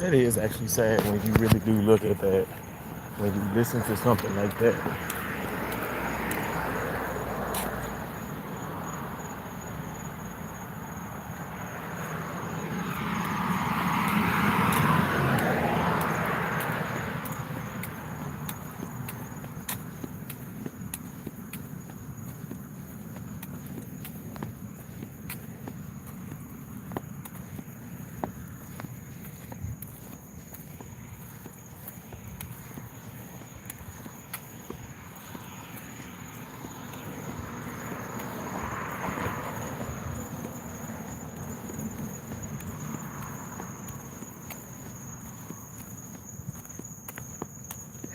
That is actually sad when you really do look at that, when you listen to something like that.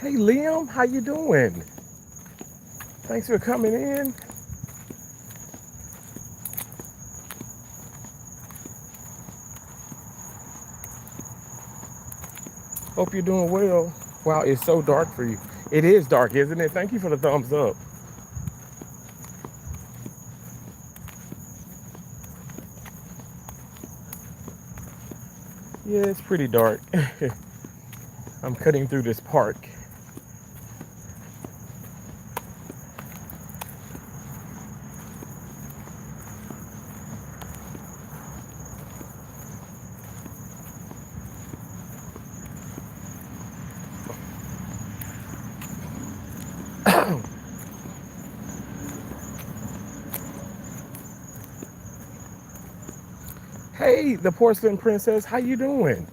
Hey Liam, how you doing? Thanks for coming in. Hope you're doing well. Wow, it's so dark for you. It is dark, isn't it? Thank you for the thumbs up. Yeah, it's pretty dark. I'm cutting through this park. Hey, the porcelain princess, how you doing?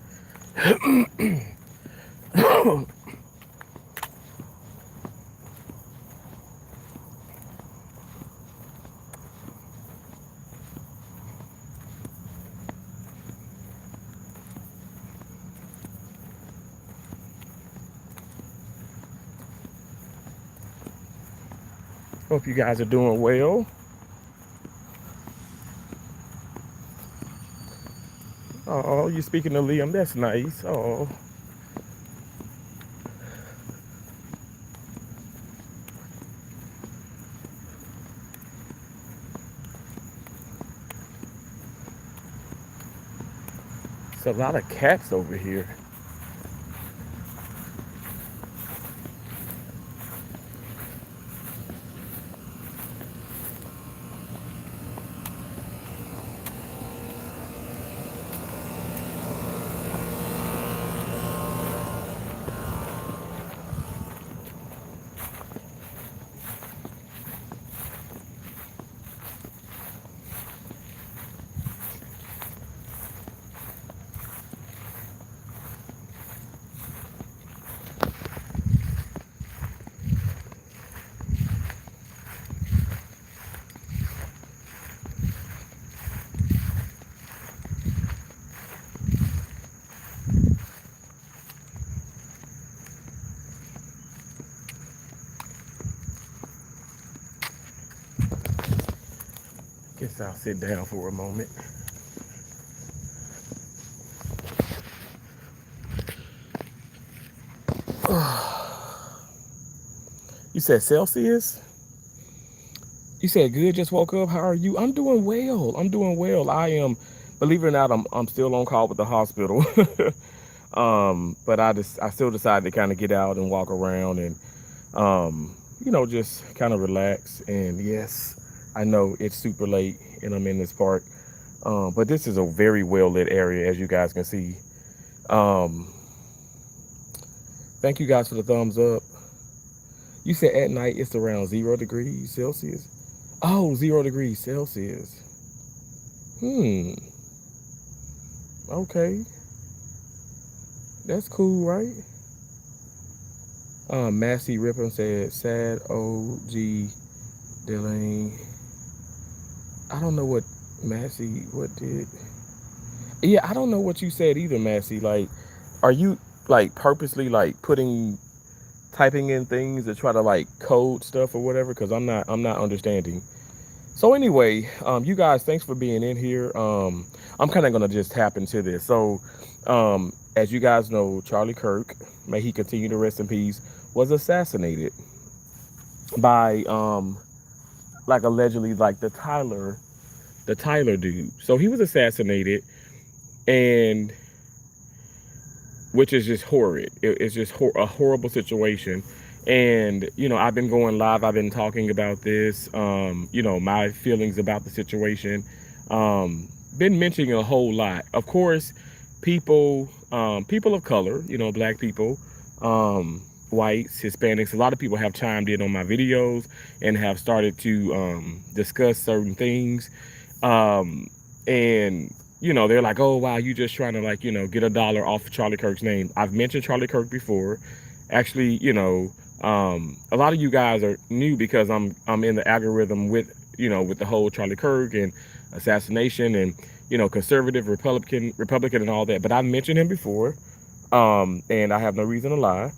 Hope you guys are doing well. Oh, you speaking to Liam? That's nice. Oh, it's a lot of cats over here. Guess I'll sit down for a moment. You said Celsius? You said good, just woke up. How are you? I'm doing well. I'm doing well. I am, believe it or not, I'm still on call with the hospital. But I still decided to kind of get out and walk around and just kind of relax. And yes, I know it's super late and I'm in this park. But this is a very well lit area, as you guys can see. Um, Thank you guys for the thumbs up. You said at night it's around 0 degrees Celsius. Oh, 0 degrees Celsius. Hmm. Okay. That's cool, right? Massey Ripon said, sad OG Delane. I don't know what Massey, what did. Yeah, I don't know what you said either, Massey. Like, are you like purposely like typing in things to try to like code stuff or whatever? Because I'm not understanding. So anyway, you guys, thanks for being in here. I'm kind of gonna just tap into this. So, as you guys know, Charlie Kirk, may he continue to rest in peace, was assassinated by like allegedly like the Tyler dude. So he was assassinated, and which is just horrid. It's just a horrible situation. And, I've been going live. I've been talking about this, my feelings about the situation. Been mentioning a whole lot. Of course, people of color, black people, whites, Hispanics, a lot of people have chimed in on my videos and have started to discuss certain things. And they're like, oh wow, you just trying to like, get a dollar off of Charlie Kirk's name. I've mentioned Charlie Kirk before. Actually, a lot of you guys are new because I'm in the algorithm with, with the whole Charlie Kirk and assassination and, conservative, Republican and all that. But I've mentioned him before. And I have no reason to lie.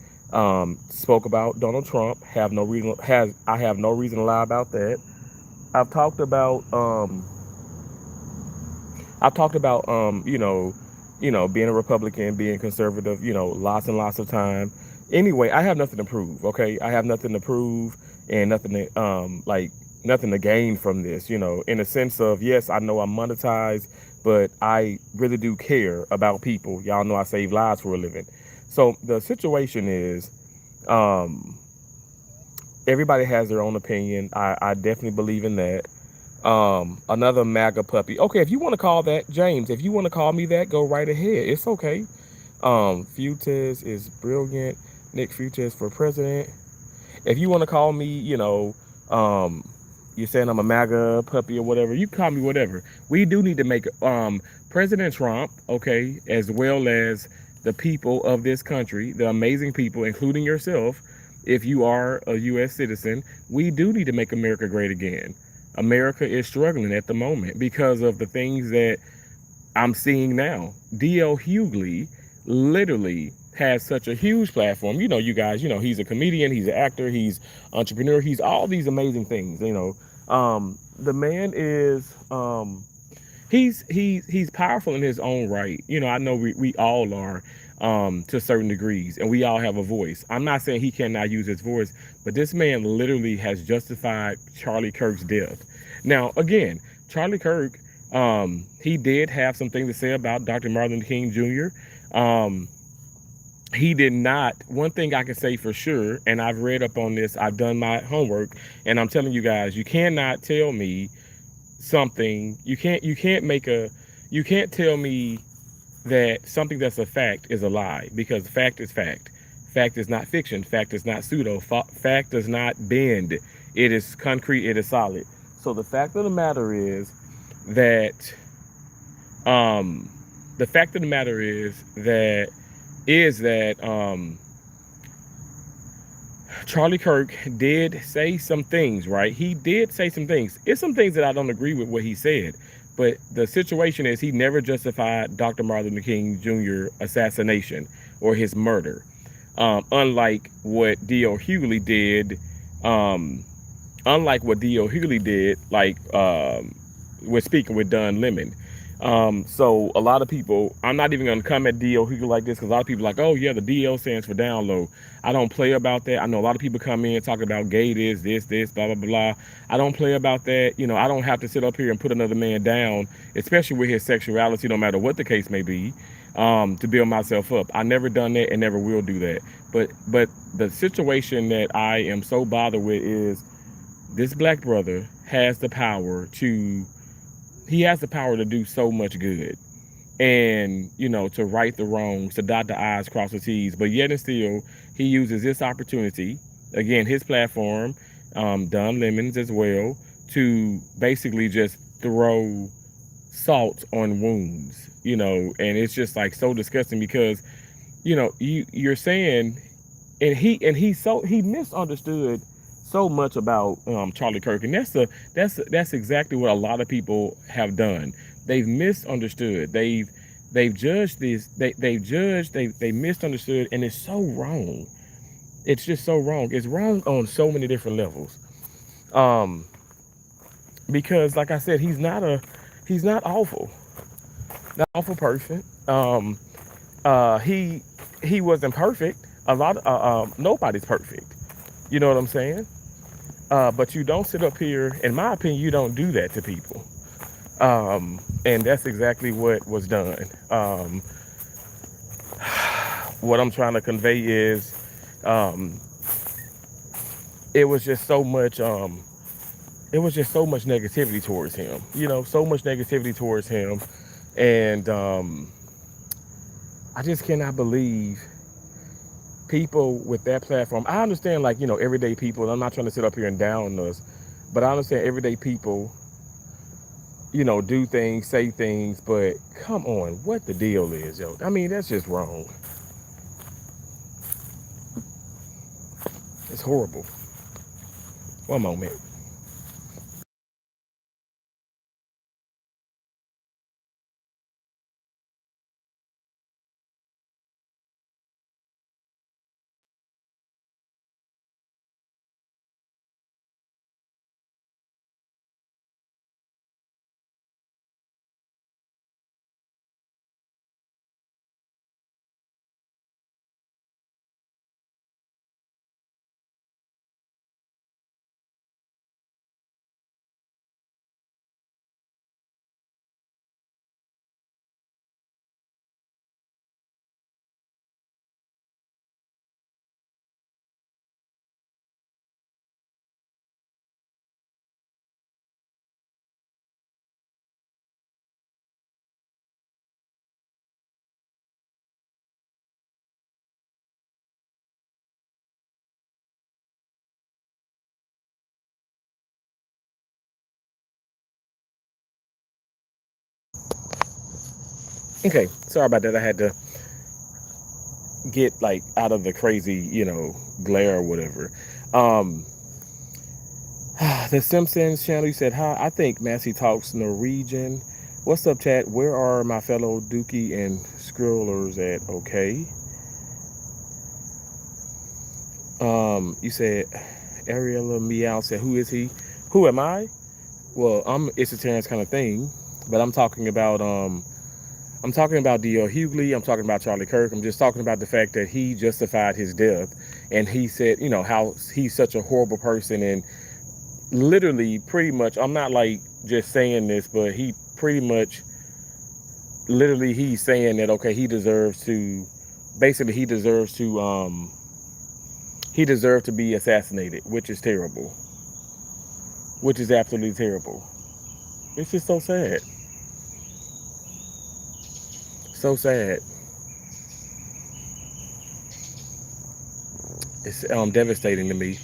Spoke about Donald Trump. I have no reason to lie about that. I've talked about being a Republican, being conservative, lots and lots of time. Anyway, I have nothing to prove, okay? I have nothing to prove and nothing to nothing to gain from this, in a sense of, yes, I know I'm monetized, but I really do care about people. Y'all know I save lives for a living. So the situation is, everybody has their own opinion. I definitely believe in that. Another MAGA puppy. Okay, if you want to call that, James, if you want to call me that, go right ahead. It's okay. Fuentes is brilliant. Nick Fuentes for president. If you want to call me, you're saying I'm a MAGA puppy or whatever, you call me whatever. We do need to make President Trump, okay, as well as the people of this country, the amazing people, including yourself, if you are a U.S. citizen, we do need to make America great again. America is struggling at the moment because of the things that I'm seeing now. D.L. Hughley literally has such a huge platform. You guys, he's a comedian, he's an actor, he's entrepreneur, he's all these amazing things. The man is he's powerful in his own right. I know we all are to certain degrees, and we all have a voice. I'm not saying he cannot use his voice, but this man literally has justified Charlie Kirk's death. Now, again, Charlie Kirk, he did have some things to say about Dr. Martin Luther King Jr. He did not. One thing I can say for sure, and I've read up on this, I've done my homework, and I'm telling you guys, you cannot tell me something. You can't tell me that something that's a fact is a lie, because fact is fact. Fact is not fiction. Fact is not pseudo. Fact does not bend. It is concrete. It is solid. So the fact of the matter is that Charlie Kirk did say some things, right? He did say some things. It's some things that I don't agree with what he said. But the situation is he never justified Dr. Martin Luther King Jr. assassination or his murder. Unlike what D.L. Hughley did, we're speaking with Don Lemon. So a lot of people, I'm not even going to come at DL Hughley like this, because a lot of people are like, oh yeah, the DL stands for down low. I don't play about that. I know a lot of people come in talking about gay this, blah, blah, blah. I don't play about that. I don't have to sit up here and put another man down, especially with his sexuality, no matter what the case may be, to build myself up. I never done that and never will do that. But the situation that I am so bothered with is this black brother has the power to do so much good, and to right the wrongs, to dot the I's, cross the T's, but yet and still he uses this opportunity, again, his platform, Don Lemons as well, to basically just throw salt on wounds, and it's just like so disgusting, because you're saying, and he misunderstood so much about Charlie Kirk, and that's exactly what a lot of people have done. They've misunderstood. They've judged this. They misunderstood, and it's so wrong. It's just so wrong. It's wrong on so many different levels. Because like I said, he's not awful. Not awful person. He wasn't perfect. Nobody's perfect. You know what I'm saying? But you don't sit up here, in my opinion, you don't do that to people. And that's exactly what was done. What I'm trying to convey is, um, it was just so much. It was just so much negativity towards him. So much negativity towards him, and I just cannot believe people with that platform. I understand, like, everyday people. I'm not trying to sit up here and down us, but I understand everyday people, do things, say things, but come on, what the deal is, yo? I mean, that's just wrong. It's horrible. One moment. Okay, sorry about that. I had to get, like, out of the crazy, glare or whatever. Um, the Simpsons channel, you said, hi. I think Massey talks Norwegian. What's up, chat? Where are my fellow Dookie and Skrillers at? Okay. You said Ariella Meow said, who is he? Who am I? Well, it's a Terrence kind of thing, but I'm talking about the Hughley. I'm talking about Charlie Kirk. I'm just talking about the fact that he justified his death, and he said, how he's such a horrible person, and literally, pretty much, I'm not like just saying this, but he pretty much, literally, he's saying that, okay, basically, he deserved to be assassinated, which is terrible, which is absolutely terrible. It's just so sad, so sad. It's devastating to me.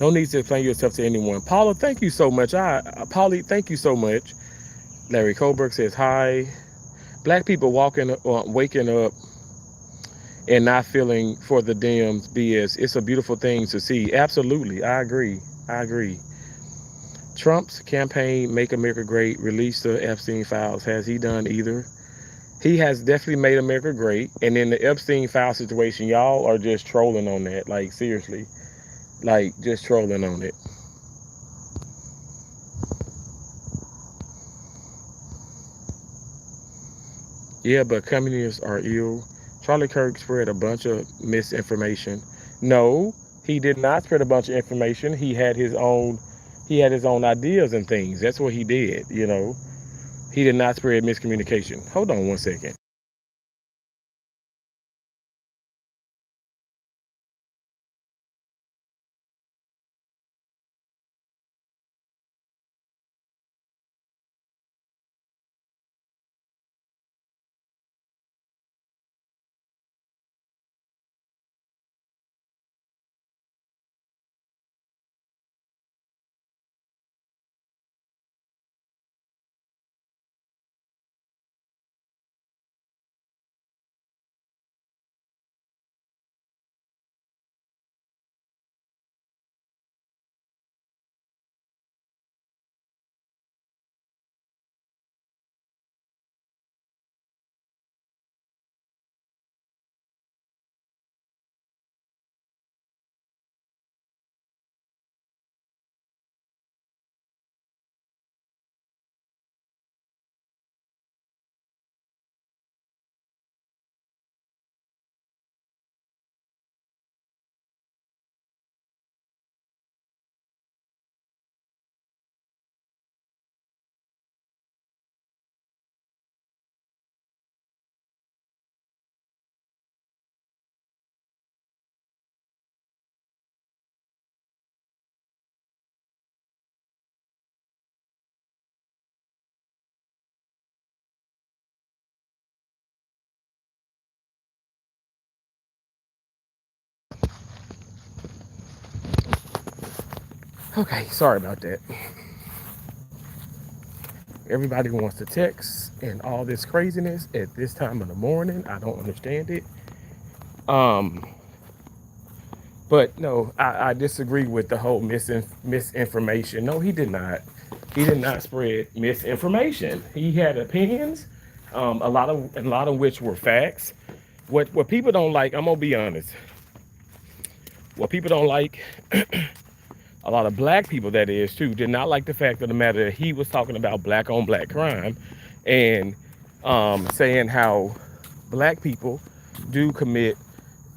No need to explain yourself to anyone. Paula, thank you so much. Polly, thank you so much. Larry Colberg says hi. Black people waking up and not feeling for the Dems BS. It's a beautiful thing to see. Absolutely, I agree. I agree. Trump's campaign, Make America Great, released the Epstein files. Has he done either? He has definitely made America great. And in the Epstein file situation, y'all are just trolling on that. Like, seriously. Like, just trolling on it. Yeah, but communists are ill. Charlie Kirk spread a bunch of misinformation. No, he did not spread a bunch of information. He had his own ideas and things. That's what he did. He did not spread miscommunication. Hold on one second. Okay, sorry about that. Everybody wants to text and all this craziness at this time of the morning. I don't understand it. Um, but no, I disagree with the whole misinformation. No, he did not. He did not spread misinformation. He had opinions, a lot of which were facts. What people don't like, I'm gonna be honest. What people don't like, a lot of black people that is too, did not like the fact of the matter that he was talking about black on black crime, and saying how black people do commit.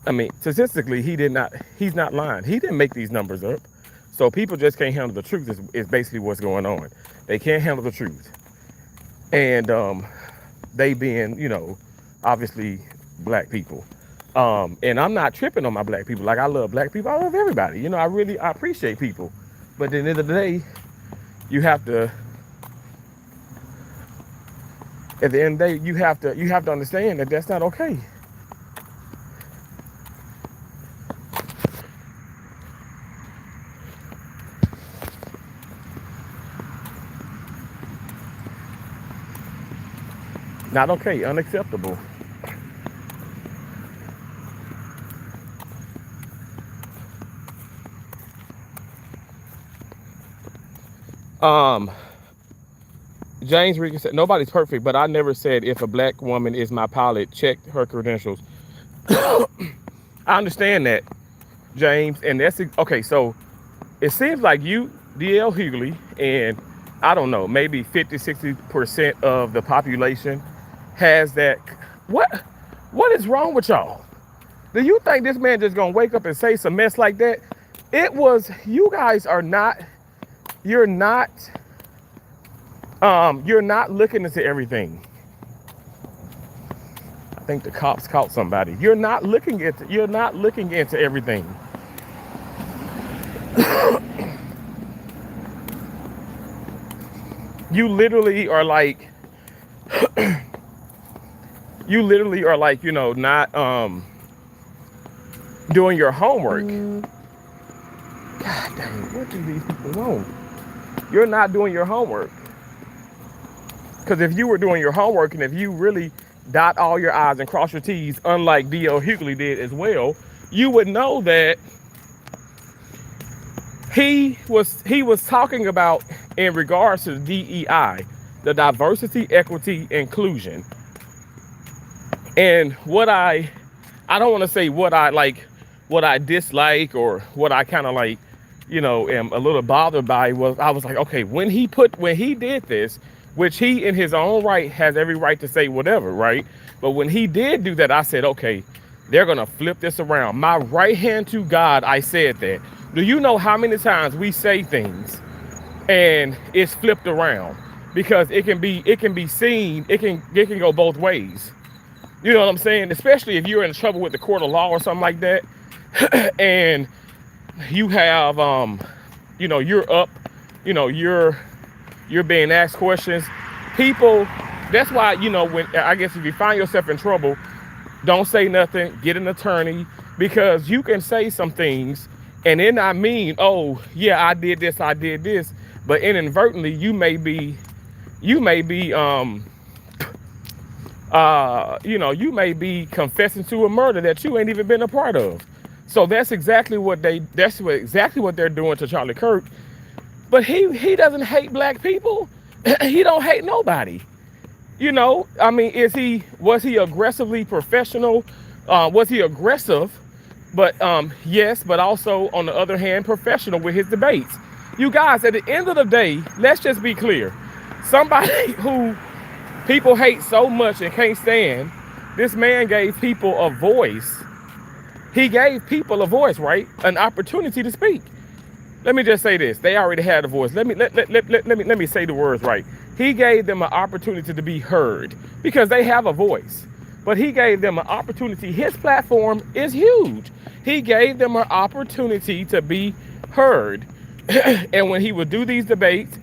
I mean, statistically, he's not lying. He didn't make these numbers up. So people just can't handle the truth is basically what's going on. They can't handle the truth. And they being, obviously black people. And I'm not tripping on my black people. Like, I love black people. I love everybody. I appreciate people. But at the end of the day, you have to, at the end of the day, you have to understand that that's not okay. Not okay, unacceptable. Um, James Regan said, nobody's perfect, but I never said if a black woman is my pilot, check her credentials. I understand that, James, and that's okay. So it seems like you, DL Hughley, and I don't know, maybe 50, 60% of the population has that. What? What is wrong with y'all? Do you think this man just gonna wake up and say some mess like that? You guys are not, you're not, you're not looking into everything. I think the cops caught somebody. You're not looking into everything. You literally are like, not doing your homework. God dang, what do these people want? You're not doing your homework. Because if you were doing your homework and if you really dot all your I's and cross your T's, unlike D.L. Hughley did as well, you would know that he was talking about in regards to the DEI, the diversity, equity, inclusion. And I don't want to say what I like, what I dislike, or what I kind of like, am a little bothered by was, I was like, okay, when he did this, which he in his own right has every right to say whatever, right? But when he did do that, I said, okay, they're going to flip this around. My right hand to God, I said that. Do you know how many times we say things and it's flipped around? Because it can be seen, it can go both ways. You know what I'm saying? Especially if you're in trouble with the court of law or something like that. And you have, you're up, you're being asked questions. People, that's why, when, I guess if you find yourself in trouble, don't say nothing, get an attorney, because you can say some things and then I mean, oh yeah, I did this, but inadvertently you may be, you may be confessing to a murder that you ain't even been a part of. So that's exactly what they're doing to Charlie Kirk. But he doesn't hate black people. He don't hate nobody. I mean, was he aggressively professional? Was he aggressive? But yes, but also on the other hand, professional with his debates. You guys, at the end of the day, let's just be clear. Somebody who people hate so much and can't stand, this man gave people a voice. He gave people a voice, right? An opportunity to speak. Let me just say this. They already had a voice. Let me say the words right. He gave them an opportunity to be heard because they have a voice. But he gave them an opportunity. His platform is huge. He gave them an opportunity to be heard. And when he would do these debates,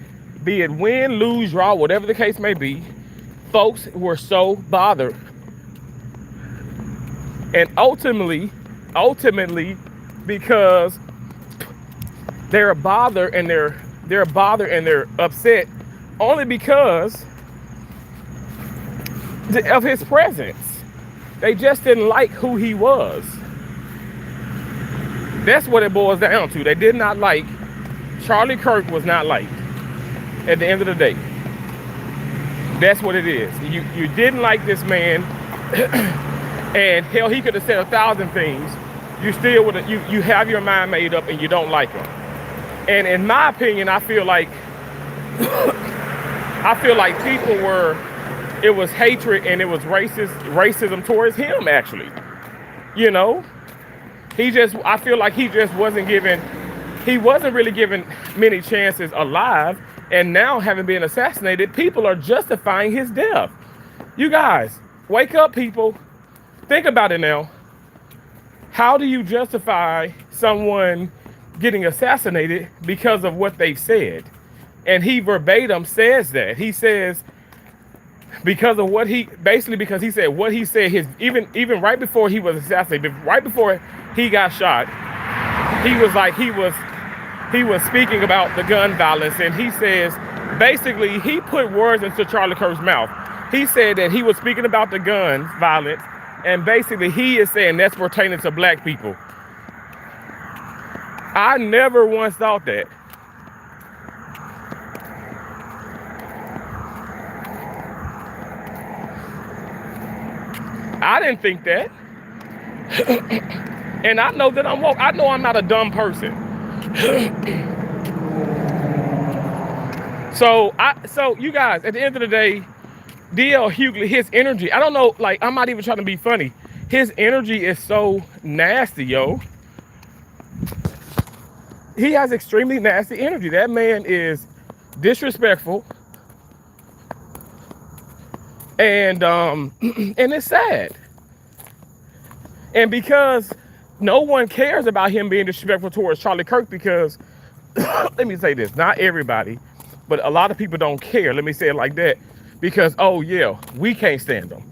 be it win, lose, draw, whatever the case may be, folks were so bothered. And ultimately, because They're bothered and they're bothered and they're upset only because of his presence. They just didn't like who he was. That's what it boils down to. They did not like, Charlie Kirk was not liked at the end of the day. That's what it is. You didn't like this man, and hell, he could have said 1,000 things. You still would you have your mind made up and you don't like him. And in my opinion, I feel like people were, it was hatred and it was racism towards him actually. You know? I feel like he wasn't really given many chances alive, and now having been assassinated, people are justifying his death. You guys, wake up, people. Think about it now. How do you justify someone getting assassinated because of what they've said? And he verbatim says that. He says, because of what because he said what he said, even right before he was assassinated, right before he got shot, he was speaking about the gun violence, and he says, basically, he put words into Charlie Kirk's mouth. He said that he was speaking about the gun violence, and basically he is saying that's pertaining to black people. I never once thought that. I didn't think that. And I know that I'm woke. I know I'm not a dumb person. So you guys, at the end of the day, D.L. Hughley, his energy, I don't know, like, I'm not even trying to be funny. His energy is so nasty, yo. He has extremely nasty energy. That man is disrespectful. And and it's sad. And because no one cares about him being disrespectful towards Charlie Kirk, because let me say this, not everybody, but a lot of people don't care. Let me say it like that. Because, oh yeah, we can't stand them.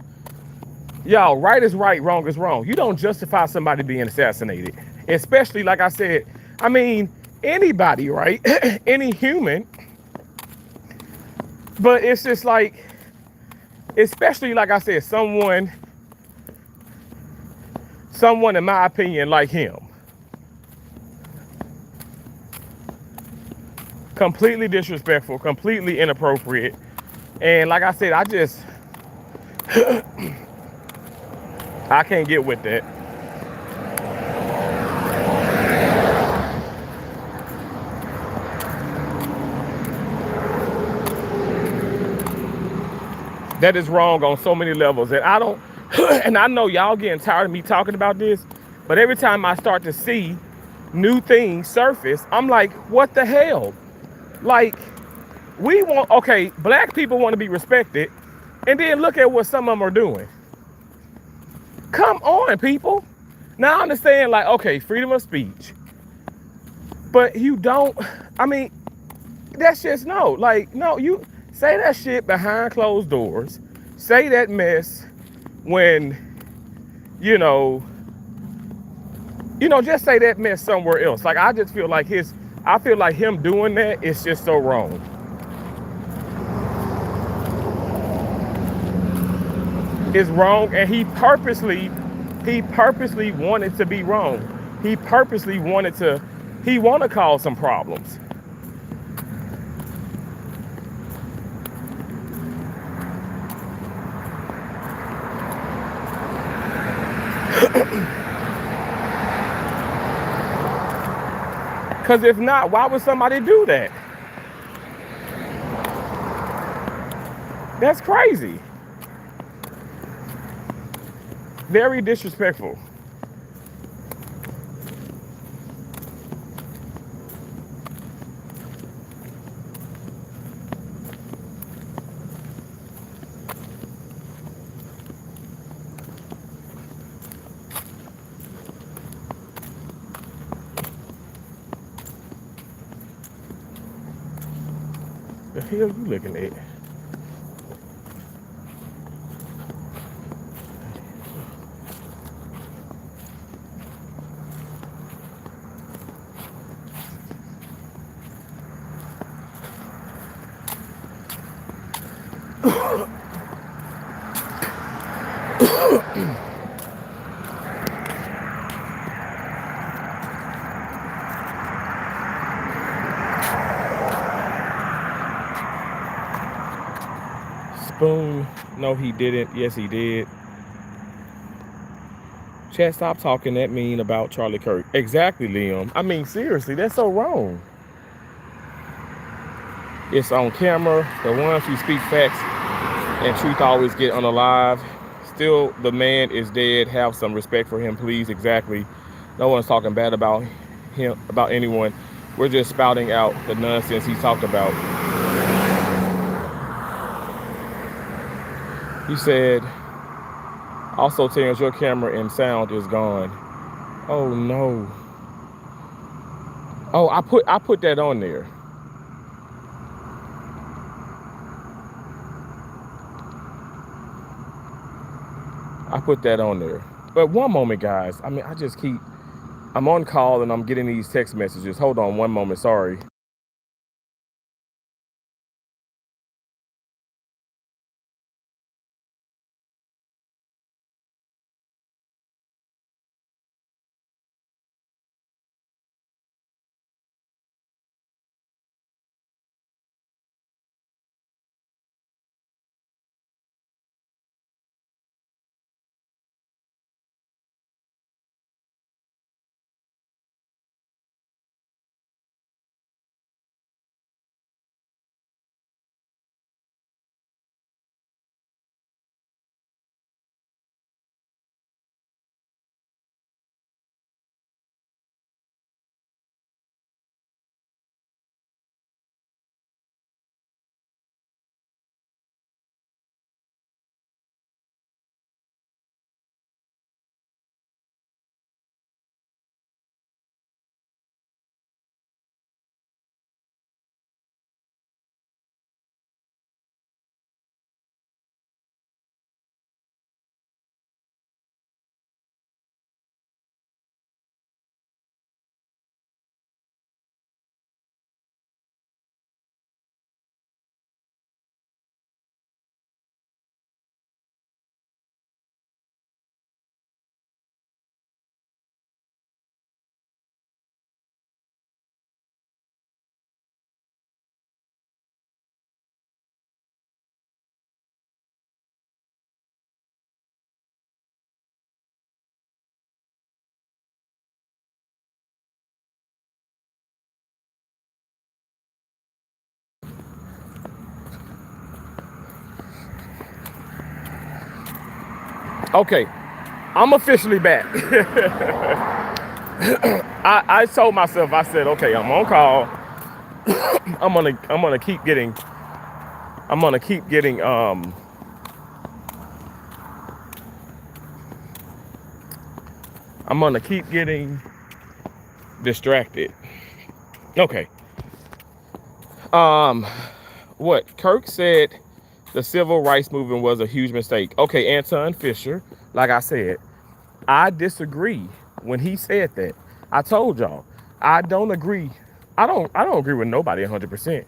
Y'all, right is right, wrong is wrong. You don't justify somebody being assassinated. Especially, like I said, I mean, anybody, right? Any human. But it's just like, especially, like I said, someone in my opinion like him. Completely disrespectful, completely inappropriate. And like I said, I can't get with that. That is wrong on so many levels. And I don't, and I know y'all getting tired of me talking about this, but every time I start to see new things surface, I'm like, what the hell? Like, black people want to be respected, and then look at what some of them are doing. Come on, people. Now I understand, like, okay, freedom of speech. But you don't, I mean, that's just no, you say that shit behind closed doors. Say that mess when, just say that mess somewhere else. Like, I just feel like him doing that is just so wrong. It's wrong, and he purposely wanted to be wrong. He purposely wanted to cause some problems. Because if not, why would somebody do that? That's crazy. Very disrespectful. The hell you looking at? Spoon, no, he didn't. Yes, he did. Chad, stop talking that mean about Charlie Kirk. Exactly, Liam. I mean, seriously, that's so wrong. It's on camera. The ones who speak facts and truth always get unalive. Still, the man is dead. Have some respect for him, please. Exactly. No one's talking bad about him, about anyone. We're just spouting out the nonsense he talked about. He said, also, Terrence, your camera and sound is gone. Oh no. Oh, I put that on there. I put that on there. But one moment, guys. I mean, I'm on call and I'm getting these text messages. Hold on one moment, sorry. Okay, I'm officially back. I told myself, I said, okay, I'm on call. I'm gonna keep getting I'm gonna keep getting I'm gonna keep getting distracted. Okay. What Kirk said, the civil rights movement was a huge mistake. Okay, Anton Fisher, like I said, I disagree when he said that. I told y'all, I don't agree. I don't agree with nobody 100%.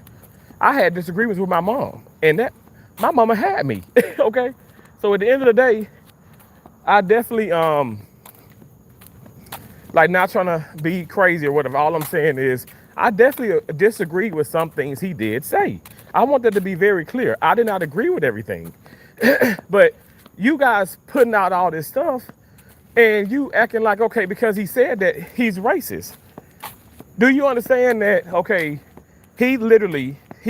I had disagreements with my mom, and that my mama had me. Okay? So at the end of the day, I definitely like, not trying to be crazy or whatever. All I'm saying is I definitely disagree with some things he did say. I want that to be very clear. I did not agree with everything. But you guys putting out all this stuff and you acting like, okay, because he said that, he's racist. Do you understand that? Okay, he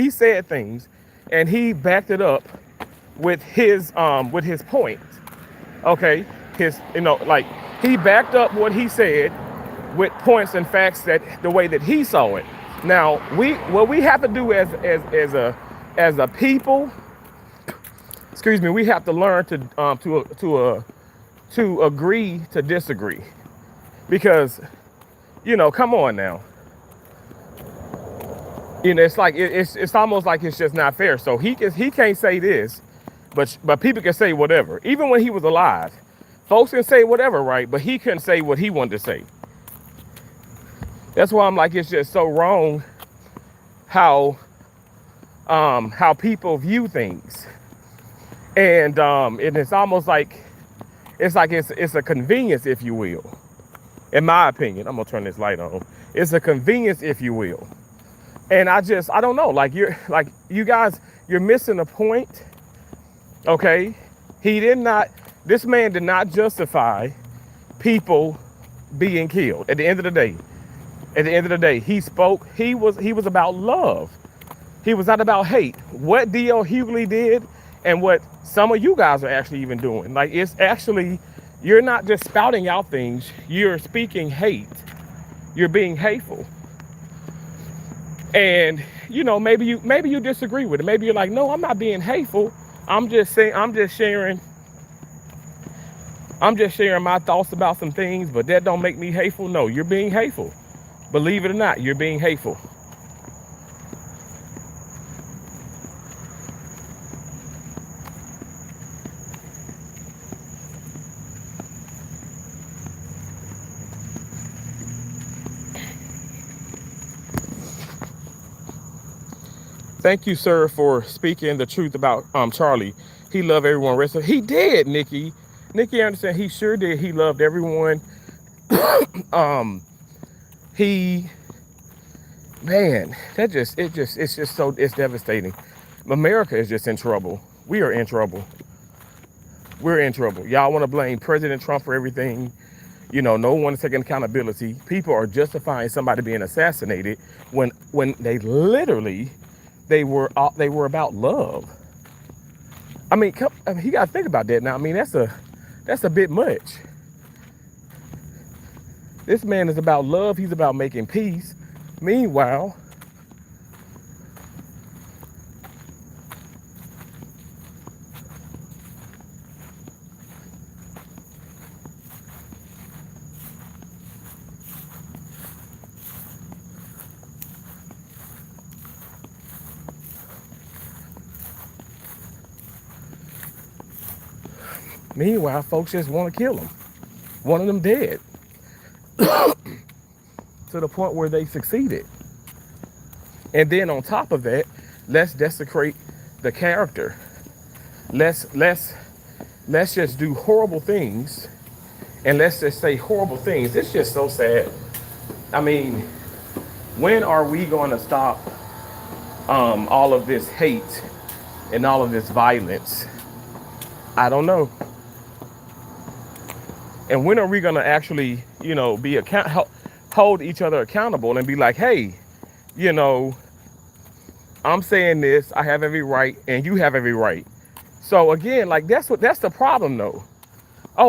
said things and he backed it up with his point. Okay, like, he backed up what he said with points and facts that the way that he saw it. Now, what we have to do as a people, excuse me, we have to learn to agree to disagree, because come on now. It's like it's almost like it's just not fair. So he can't say this, but people can say whatever. Even when he was alive, folks can say whatever, right? But he couldn't say what he wanted to say. That's why I'm like, it's just so wrong how people view things. And it's almost like it's a convenience, if you will. In my opinion, I'm gonna turn this light on. It's a convenience, if you will. And I don't know. You guys, you're missing the point. Okay, he did not. This man did not justify people being killed. At the end of the day, he spoke. He was about love. He was not about hate. What D.L. Hughley did, and what some of you guys are actually even doing, like, it's actually, you're not just spouting out things. You're speaking hate. You're being hateful. And maybe you disagree with it. Maybe you're like, no, I'm not being hateful. I'm just sharing my thoughts about some things, but that don't make me hateful. No, you're being hateful. Believe it or not, you're being hateful. Thank you, sir, for speaking the truth about Charlie. He loved everyone. He did, Nikki. Nikki Anderson, he sure did. He loved everyone. He, man, it's devastating. America is just in trouble. We are in trouble. We're in trouble. Y'all want to blame President Trump for everything. No one is taking accountability. People are justifying somebody being assassinated when they literally, they were about love. I mean, you got to think about that now. I mean, that's a bit much. This man is about love. He's about making peace. Meanwhile, folks just want to kill him. One of them dead. To the point where they succeeded. And then on top of that, let's desecrate the character. Let's just do horrible things, and let's just say horrible things. It's just so sad. I mean, when are we going to stop all of this hate and all of this violence? I don't know. And when are we going to actually, be hold each other accountable and be like, hey, I'm saying this, I have every right, and you have every right. So again, like, that's the problem though.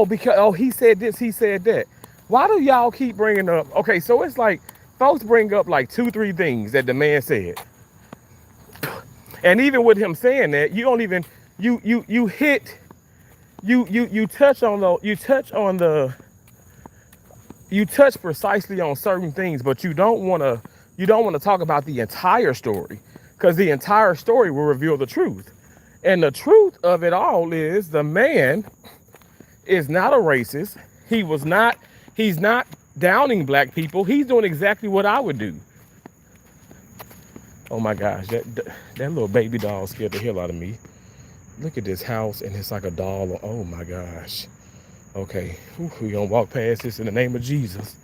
Because he said this, he said that. Why do y'all keep bringing up? Okay, so it's like folks bring up like 2-3 things that the man said. And even with him saying that, you don't even, you touch precisely on certain things, but you don't want to talk about the entire story, because the entire story will reveal the truth. And the truth of it all is the man is not a racist. He's not downing black people. He's doing exactly what I would do. Oh my gosh, that little baby doll scared the hell out of me. Look at this house, and it's like a doll. Oh my gosh. Okay, we're gonna walk past this in the name of Jesus.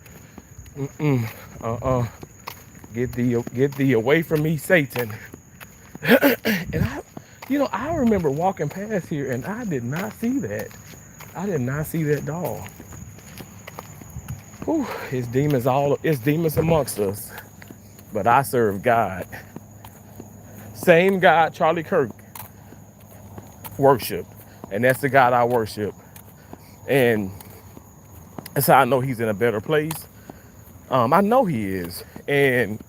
Get thee away from me, Satan. And I remember walking past here, and I did not see that. I did not see that doll. It's demons amongst us. But I serve God. Same God Charlie Kirk worship. And that's the God I worship. And that's how I know he's in a better place. I know he is. And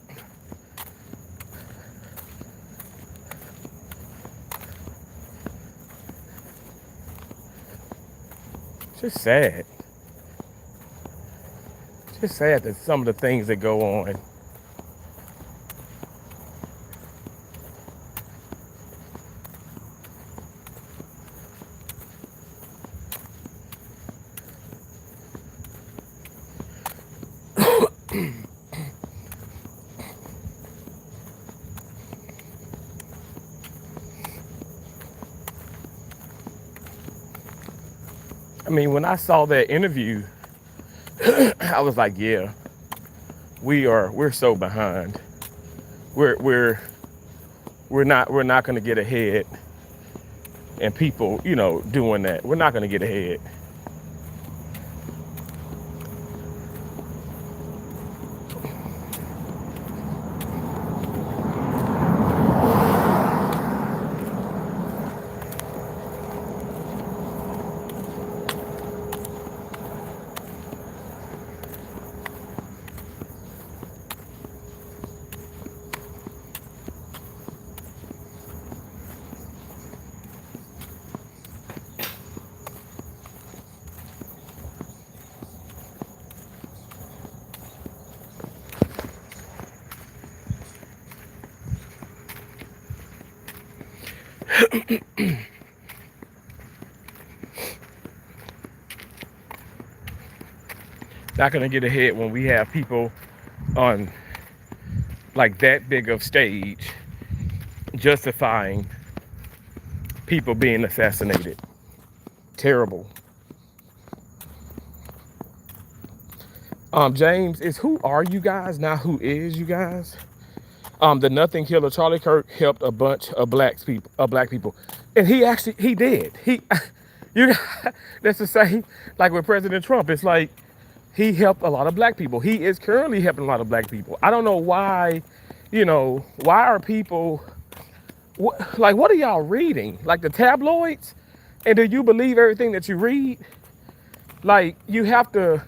it's just sad. It's just sad that some of the things that go on. I mean, when I saw that interview, I was like, yeah, we're so behind. We're we're we're not going to get ahead. And people, doing that, we're not going to get ahead. Not going to get ahead when we have people on like that big of stage justifying people being assassinated. Terrible. James is who are you guys, not who is you guys. The Nothing Killer Charlie Kirk helped a bunch of black people, and he did. You that's the same like with President Trump. It's like he helped a lot of black people. He is currently helping a lot of black people. I don't know why. Why are people what are y'all reading? Like the tabloids? And do you believe everything that you read? Like you have to.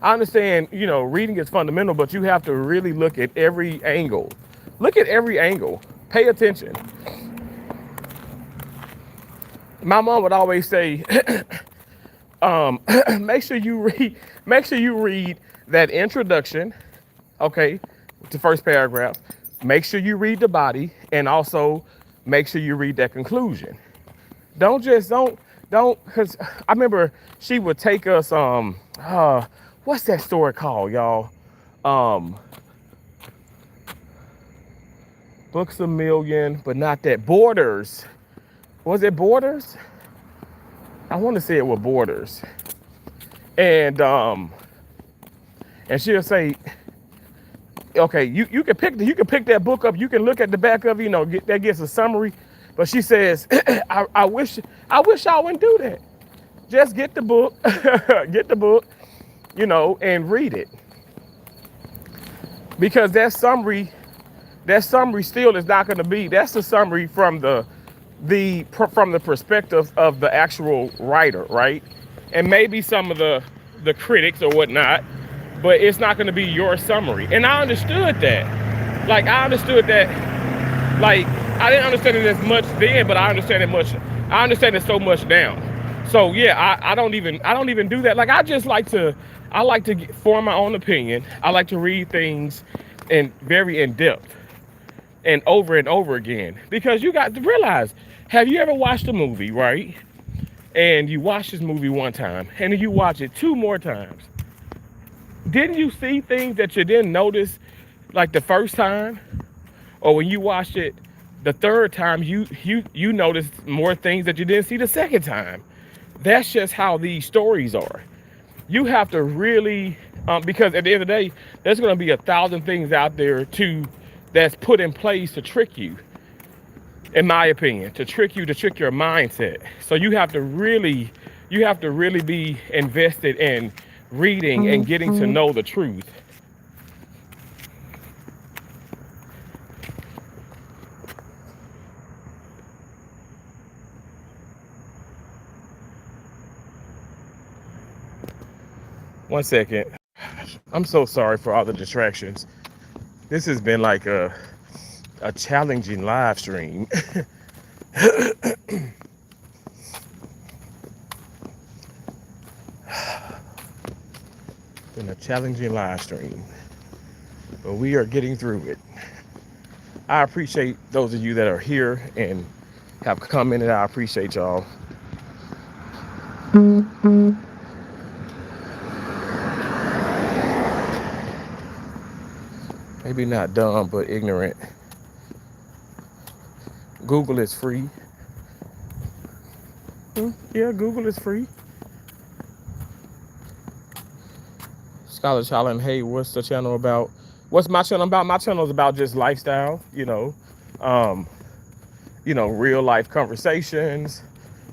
I understand, reading is fundamental, but you have to really look at every angle. Look at every angle. Pay attention. My mom would always say, make sure you read that introduction, okay, the first paragraph. Make sure you read the body, and also make sure you read that conclusion. Don't, because I remember she would take us, what's that story called, y'all? Books a Million, but not that. Borders. Was it Borders? I want to say it was Borders. And she'll say, okay, you can pick that book up. You can look at the back of it, that gets a summary. But she says, I wish y'all wouldn't do that. Just get the book, and read it. Because that summary still is not going to be. That's the summary from the perspective of the actual writer, right? And maybe some of the critics or whatnot, but it's not going to be your summary. And I understood that. Like I understood that. Like I didn't understand it as much then, but I understand it much. I understand it so much now. So yeah, I don't even do that. Like I like to form my own opinion. I like to read things very in depth and over again, because you got to realize, have you ever watched a movie, right? And you watch this movie one time and then you watch it two more times. Didn't you see things that you didn't notice like the first time? Or when you watched it the third time, you noticed more things that you didn't see the second time. That's just how these stories are. You have to really, because at the end of the day, there's going to be 1,000 things out there that's put in place to trick you, in my opinion, to trick your mindset. So you have to really be invested in reading and getting to know the truth. One second. I'm so sorry for all the distractions. This has been like a challenging live stream. Been a challenging live stream, but we are getting through it. I appreciate those of you that are here and have commented. I appreciate y'all. Maybe not dumb, but ignorant. Google is free. Yeah, Google is free. Scholar Child, hey, what's the channel about? What's my channel about? My channel is about just lifestyle, um, real life conversations.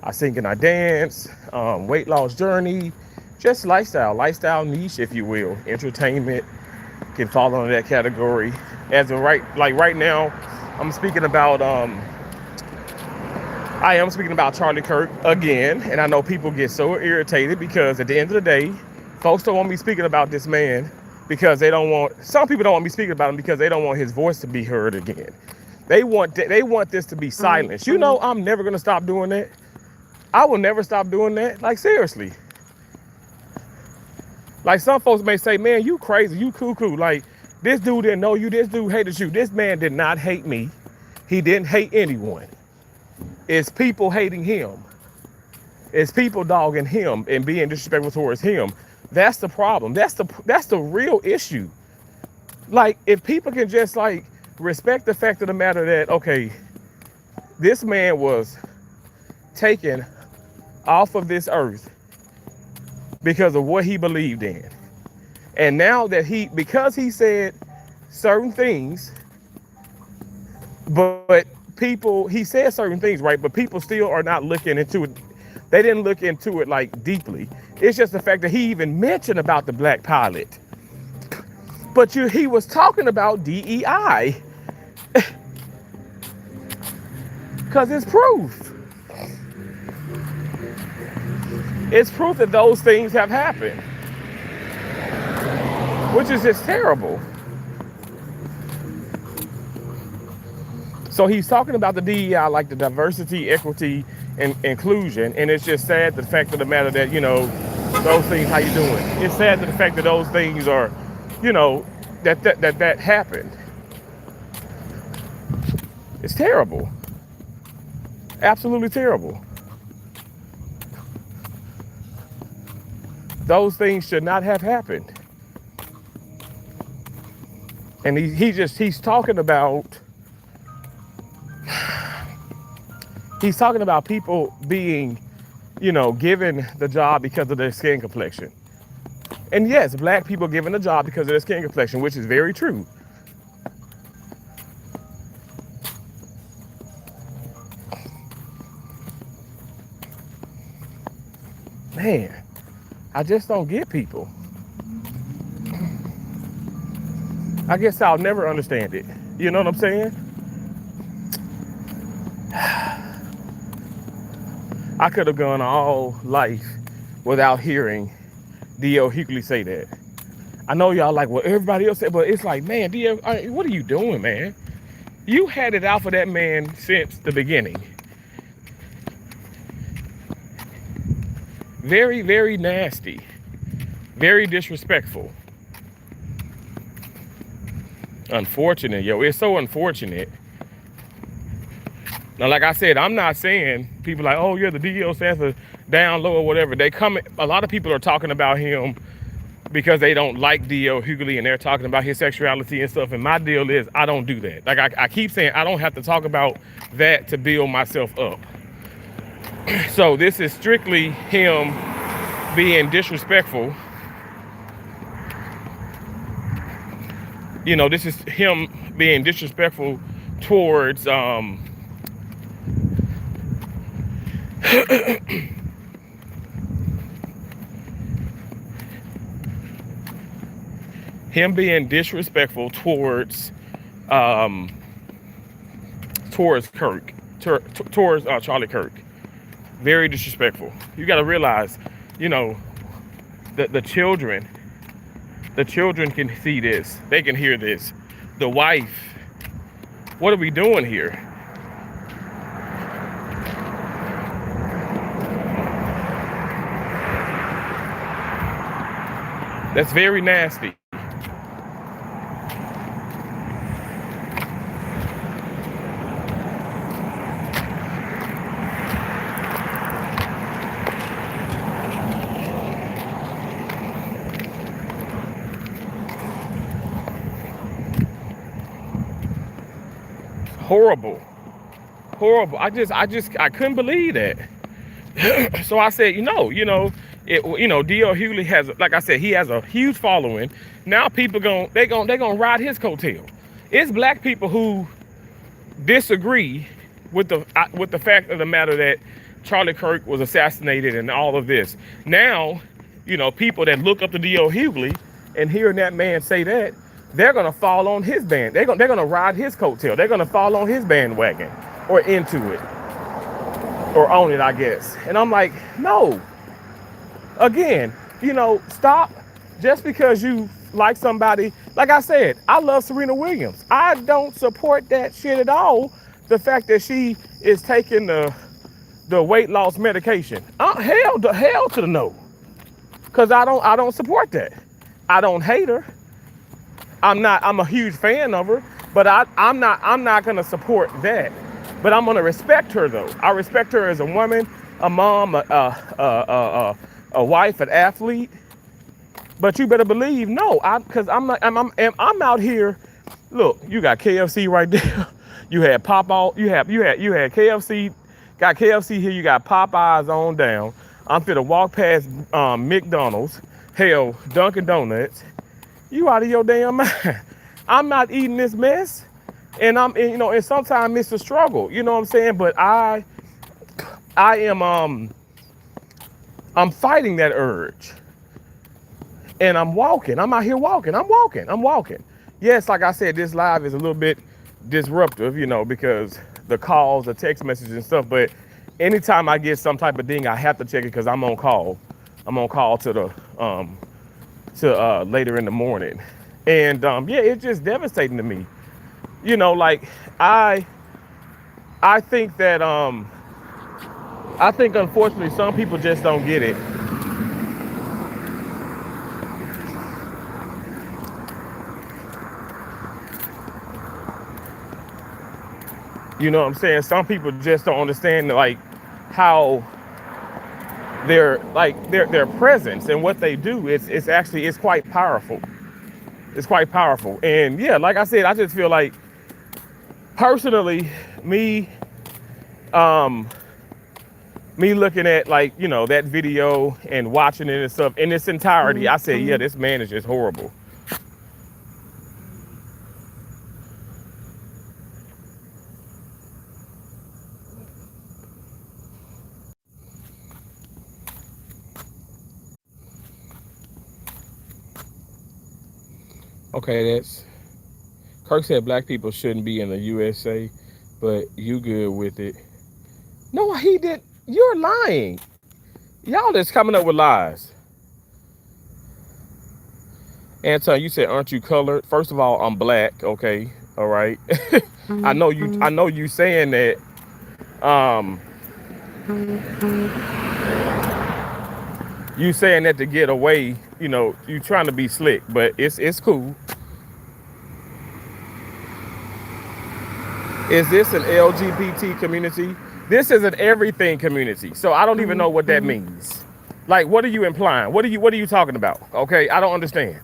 I sing and I dance, weight loss journey, just lifestyle niche, if you will. Entertainment can fall under that category. As of right now, I'm speaking about I am speaking about Charlie Kirk again, and I know people get so irritated because at the end of the day, folks don't want me speaking about this man because some people don't want me speaking about him because they don't want his voice to be heard again. They want this to be silenced. I'm never gonna stop doing that. I will never stop doing that. Like, seriously. Like, some folks may say, man, you crazy, you cuckoo. Like, this dude didn't know you, this dude hated you. This man did not hate me. He didn't hate anyone. It's people hating him. It's people dogging him and being disrespectful towards him. That's the problem. That's the real issue. Like, if people can just like respect the fact of the matter that, okay, this man was taken off of this earth because of what he believed in. And now that because he said certain things, but he said certain things, right? But people still are not looking into it. They didn't look into it like deeply. It's just the fact that he even mentioned about the black pilot. But he was talking about DEI. Because it's proof. It's proof that those things have happened. Which is just terrible. So he's talking about the DEI, like the diversity, equity, and inclusion. And it's just sad the fact of the matter that, those things, how you doing? It's sad that the fact that those things are, that happened. It's terrible. Absolutely terrible. Those things should not have happened. And he's talking about people being, given the job because of their skin complexion. And yes, black people given the job because of their skin complexion, which is very true. Man, I just don't get people. I guess I'll never understand it. You know what I'm saying? I could have gone all life without hearing D.L. Hughley say that. I know y'all like what everybody else said, but it's like, man, D.L., what are you doing, man? You had it out for that man since the beginning. Very, very nasty. Very disrespectful. Unfortunate, yo. It's so unfortunate. Now, like I said, I'm not saying people like, oh, yeah, the DL stands for down low or whatever. A lot of people are talking about him because they don't like D.L. Hughley and they're talking about his sexuality and stuff. And my deal is I don't do that. Like I keep saying, I don't have to talk about that to build myself up. So this is strictly him being disrespectful. This is him being disrespectful towards him being disrespectful towards Kirk, towards Charlie Kirk. Very disrespectful. You got to realize, the children can see this. They can hear this. The wife. What are we doing here? That's very nasty. Horrible. I couldn't believe that. So I said, D.L. Hughley has, like I said, he has a huge following. Now people they gonna ride his coattail. It's black people who disagree with the fact of the matter that Charlie Kirk was assassinated and all of this. Now, people that look up to D.L. Hughley and hearing that man say that, they're gonna fall on his band. They're gonna ride his coattail. They're gonna fall on his bandwagon or into it or own it, I guess. And I'm like, no. Again, stop. Just because you like somebody, like I said, I love Serena Williams. I don't support that shit at all. The fact that she is taking the weight loss medication. Hell to the no. Cause I don't support that. I don't hate her. I'm a huge fan of her, but I'm not gonna support that. But I'm gonna respect her though. I respect her as a woman, a mom, a wife, an athlete. But you better believe, no, because I'm out here. Look, you got KFC right there. You had you had KFC, got KFC here. You got Popeyes on down. I'm finna walk past McDonald's, hell, Dunkin' Donuts. You out of your damn mind. I'm not eating this mess, and and sometimes it's a struggle. You know what I'm saying? But I am I'm fighting that urge. And I'm walking. I'm out here walking. I'm walking. Yes, like I said, this live is a little bit disruptive, because the calls, the text messages and stuff. But anytime I get some type of thing, I have to check it because I'm on call. I'm on call to later in the morning. And it's just devastating to me. Like I think that I think unfortunately some people just don't get it. You know what I'm saying? Some people just don't understand like how their presence and what they do. It's quite powerful. It's quite powerful. And yeah, like I said, I just feel like personally, me looking at that video and watching it and stuff in its entirety, I said, yeah, this man is just horrible. Okay, Kirk said black people shouldn't be in the USA, but you good with it. No, he did. You're lying. Y'all just coming up with lies. Anton, you said, aren't you colored? First of all, I'm black. Okay, all right. I know you saying that. You saying that to get away. You trying to be slick, but it's cool. Is this an LGBT community? This is an everything community. So I don't even know what that means. Like, what are you implying? What are you talking about? Okay, I don't understand.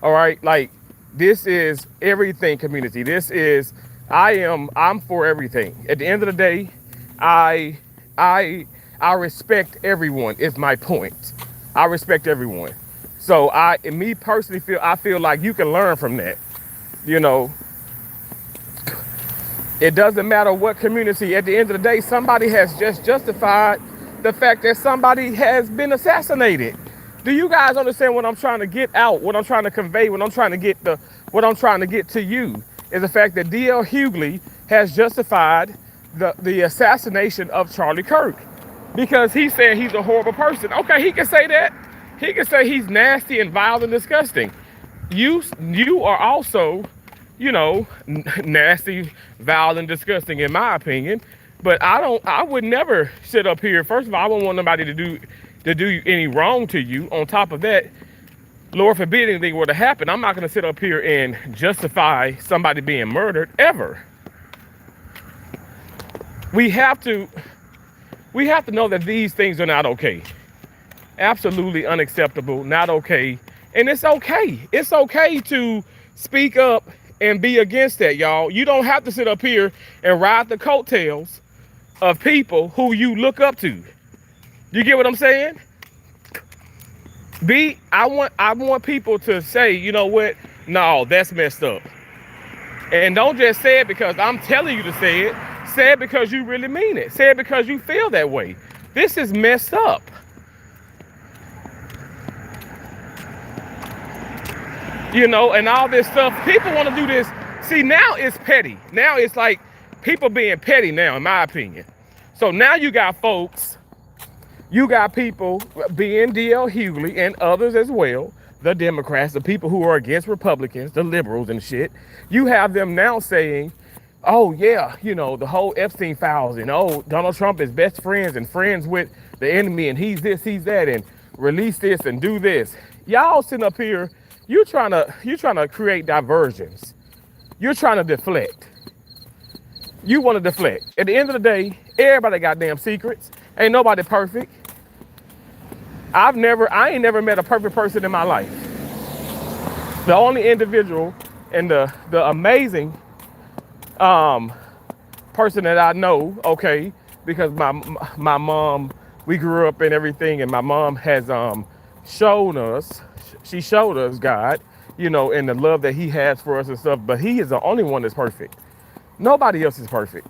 All right, like this is everything community. I'm for everything. At the end of the day, I respect everyone. Is my point. I respect everyone. So me personally I feel like you can learn from that. It doesn't matter what community. At the end of the day, somebody has just justified the fact that somebody has been assassinated. Do you guys understand what I'm trying to get out? What I'm trying to convey? What I'm trying to get to you is the fact that D.L. Hughley has justified the assassination of Charlie Kirk because he said he's a horrible person. Okay, he can say that. He can say he's nasty and vile and disgusting. You are also, nasty, vile, and disgusting in my opinion. But I would never sit up here. First of all, I wouldn't want nobody to do any wrong to you. On top of that, Lord forbid anything were to happen, I'm not going to sit up here and justify somebody being murdered ever. We have to know that these things are not okay. Absolutely unacceptable, not okay. And it's okay. It's okay to speak up and be against that, y'all. You don't have to sit up here and ride the coattails of people who you look up to. You get what I'm saying? I want people to say, you know what? No, that's messed up. And don't just say it because I'm telling you to say it. Say it because you really mean it. Say it because you feel that way. This is messed up. And all this stuff. People want to do this. See, now it's petty. Now it's like people being petty now, in my opinion. So now you got people being D.L. Hughley and others as well, the Democrats, the people who are against Republicans, the liberals and shit. You have them now saying, oh yeah, the whole Epstein files, and oh, Donald Trump is best friends and friends with the enemy, and he's this, he's that, and release this and do this. Y'all sitting up here, you trying to create diversions. You're trying to deflect. You want to deflect. At the end of the day, everybody got damn secrets. Ain't nobody perfect. I ain't never met a perfect person in my life. The only individual and the amazing person that I know, okay, because my mom, we grew up in everything, and my mom has she showed us God, and the love that he has for us and stuff, but he is the only one that's perfect. Nobody else is perfect.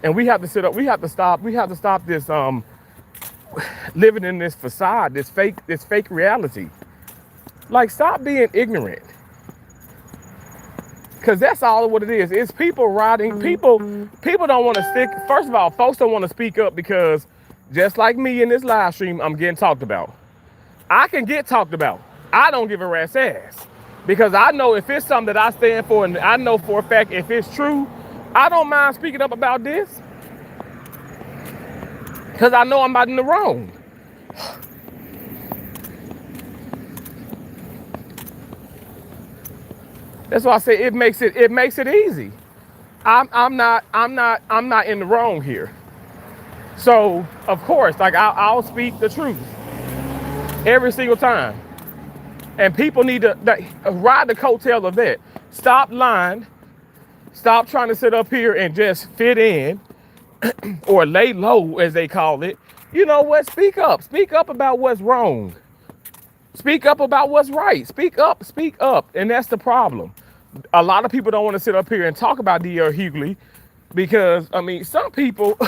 And we have to stop this living in this facade, this fake reality. Like, stop being ignorant. Cause that's all what it is. It's people riding. People don't want to stick. First of all, folks don't want to speak up because just like me in this live stream, I'm getting talked about. I can get talked about. I don't give a rat's ass. Because I know if it's something that I stand for, and I know for a fact if it's true, I don't mind speaking up about this. Because I know I'm not in the wrong. That's why I say it makes it easy. I'm not in the wrong here. So of course, like I'll speak the truth every single time. And people need to ride the coattail of that. Stop lying. Stop trying to sit up here and just fit in or lay low, as they call it. You know what? Speak up. Speak up about what's wrong. Speak up about what's right. Speak up. Speak up. And that's the problem. A lot of people don't want to sit up here and talk about D.L. Hughley because, some people,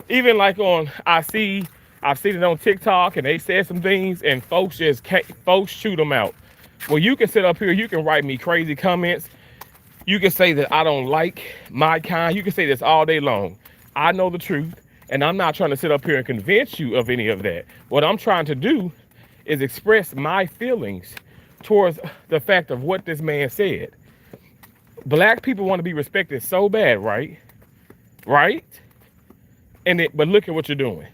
even like I've seen it on TikTok, and they said some things, and folks shoot them out. Well, you can sit up here, you can write me crazy comments. You can say that I don't like my kind. You can say this all day long. I know the truth, and I'm not trying to sit up here and convince you of any of that. What I'm trying to do is express my feelings towards the fact of what this man said. Black people want to be respected so bad, right? Right? But look at what you're doing.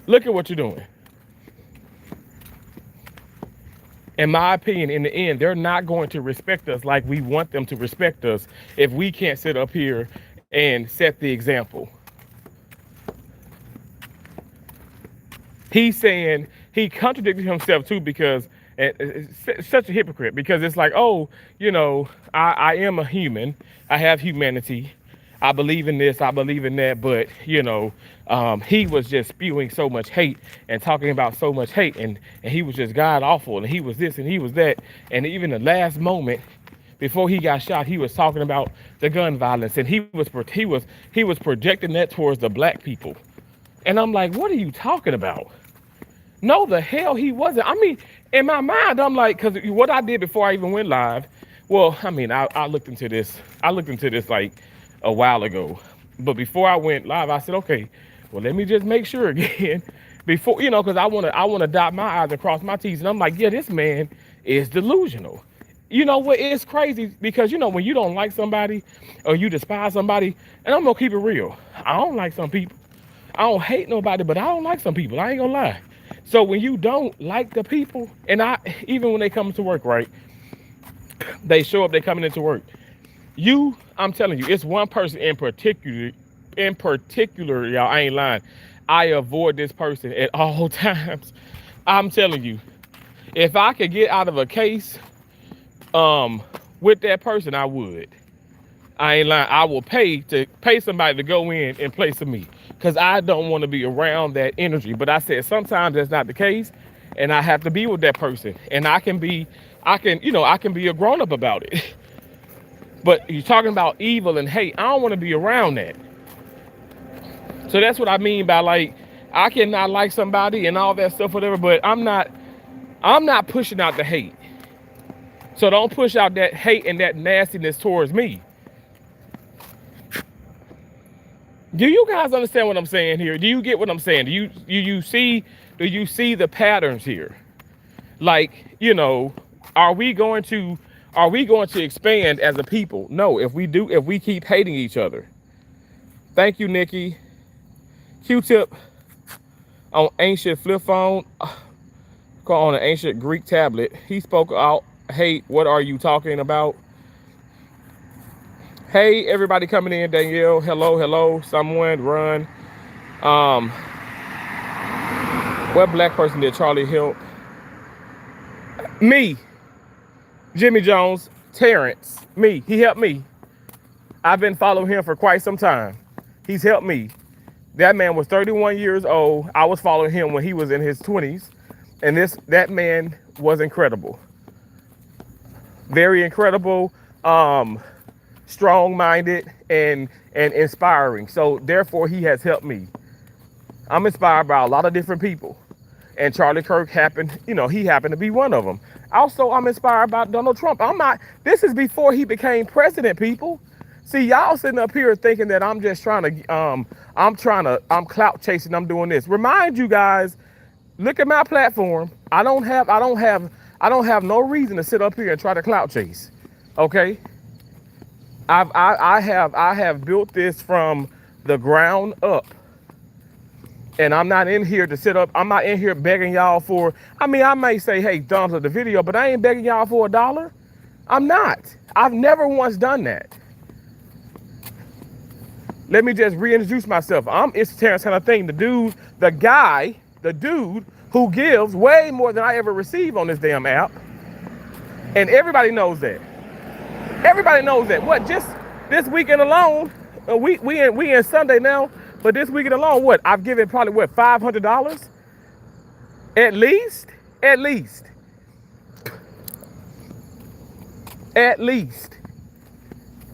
Look at what you're doing. In my opinion, in the end, they're not going to respect us like we want them to respect us if we can't sit up here and set the example. He's saying, he contradicted himself too, because it's such a hypocrite, because it's like, oh, I am a human. I have humanity. I believe in this, I believe in that, but he was just spewing so much hate and talking about so much hate, and he was just god awful, and he was this and he was that, and even the last moment before he got shot, he was talking about the gun violence, and he was projecting that towards the black people, and I'm like, what are you talking about? No, the hell he wasn't. In my mind, I'm like, because what I did before I even went live, well, I looked into this. I looked into this like a while ago, but before I went live, I said, okay, well, let me just make sure again before, because I want to dot my I's and cross my T's. And I'm like, yeah, this man is delusional. You know what? It's crazy because, when you don't like somebody or you despise somebody, and I'm going to keep it real. I don't like some people. I don't hate nobody, but I don't like some people. I ain't going to lie. So when you don't like the people, and even when they come to work, right, they show up, they coming into work. I'm telling you, it's one person in particular, y'all, I ain't lying. I avoid this person at all times. I'm telling you, if I could get out of a case with that person, I would. I ain't lying. I will pay somebody to go in and play some me. because I don't want to be around that energy. But I said sometimes that's not the case, and I have to be with that person, and I can be a grown up about it. But you're talking about evil and hate. I don't want to be around that. So that's what I mean by like I cannot like somebody and all that stuff, whatever. But I'm not pushing out the hate. So don't push out that hate and that nastiness towards me. Do you guys understand what I'm saying here? Do you get what I'm saying? Do you see the patterns here? Like, are we going to expand as a people? No, if we keep hating each other. Thank you, Nikki. Q-tip on ancient flip phone, on an ancient Greek tablet. He spoke out hate. What are you talking about? Hey, everybody coming in. Danielle, hello. Someone run. What black person did Charlie help? Me. Jimmy Jones, Terrence, me. He helped me. I've been following him for quite some time. He's helped me. That man was 31 years old. I was following him when he was in his 20s. And that man was incredible. Very incredible, strong-minded, and inspiring. So therefore, he has helped me. I'm inspired by a lot of different people. And Charlie Kirk happened to be one of them. Also, I'm inspired by Donald Trump. This is before he became president, people. See, y'all sitting up here thinking that I'm just I'm clout chasing, I'm doing this. Remind you guys, look at my platform. I don't have no reason to sit up here and try to clout chase. Okay? I have built this from the ground up. And I'm not in here to sit up. I'm not in here begging y'all for, I may say, hey, thumbs up the video, but I ain't begging y'all for $1. I'm not. I've never once done that. Let me just reintroduce myself. It's Terrence kind of thing. The dude who gives way more than I ever receive on this damn app. And everybody knows that. Everybody knows that. What, just this weekend alone, we in Sunday now, but this weekend alone, what? I've given probably, $500? At least.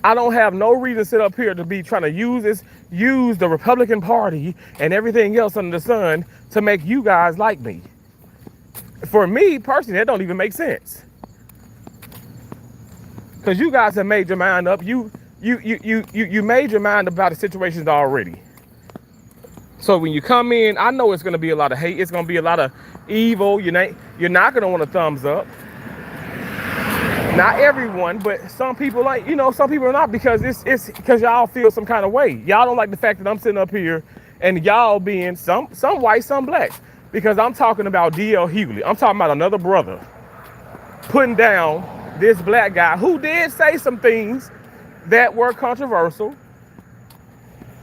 I don't have no reason to sit up here to be trying to use the Republican Party and everything else under the sun to make you guys like me. For me, personally, that don't even make sense. Because you guys have made your mind up. You made your mind about the situations already. So when you come in, I know it's going to be a lot of hate. It's going to be a lot of evil. You're not going to want a thumbs up. Not everyone, but some people some people are not, because it's because y'all feel some kind of way. Y'all don't like the fact that I'm sitting up here and y'all being some white, some black. Because I'm talking about D.L. Hughley. I'm talking about another brother putting down this black guy who did say some things that were controversial,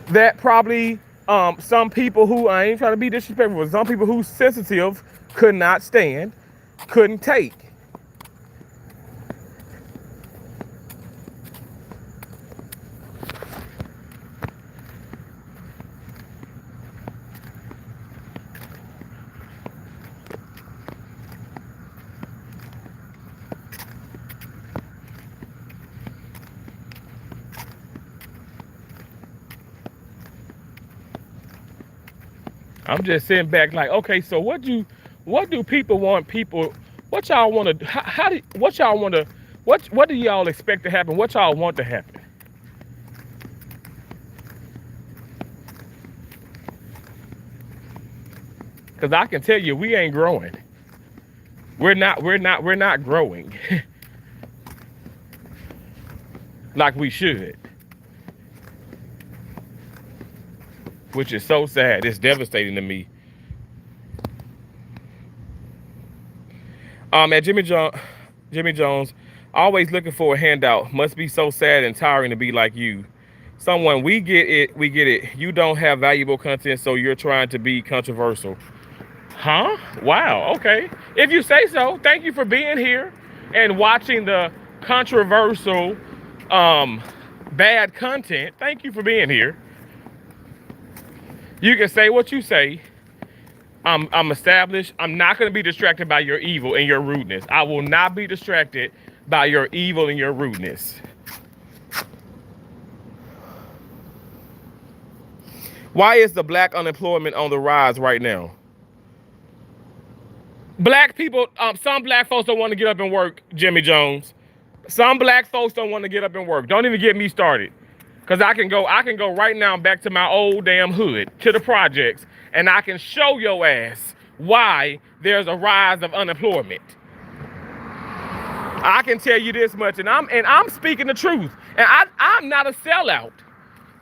that probably some people who, I ain't trying to be disrespectful, but some people who sensitive could not stand, couldn't take. I'm just sitting back like, okay, so what do people want? What y'all want to? What do y'all expect to happen? What y'all want to happen? Because I can tell you, we ain't growing. We're not growing like we should. Which is so sad. It's devastating to me. At Jimmy Jones, always looking for a handout. Must be so sad and tiring to be like you. Someone, we get it. You don't have valuable content, so you're trying to be controversial. Huh? Wow, okay. If you say so, thank you for being here and watching the controversial, bad content. Thank you for being here. You can say what you say. I'm established. I'm not going to be distracted by your evil and your rudeness. I will not be distracted by your evil and your rudeness. Why is the black unemployment on the rise right now? Black people, some black folks don't want to get up and work, Jimmy Jones. Some black folks don't want to get up and work. Don't even get me started. Cause I can go right now back to my old damn hood, to the projects, and I can show your ass why there's a rise of unemployment. I can tell you this much, and I'm speaking the truth. And I'm not a sellout.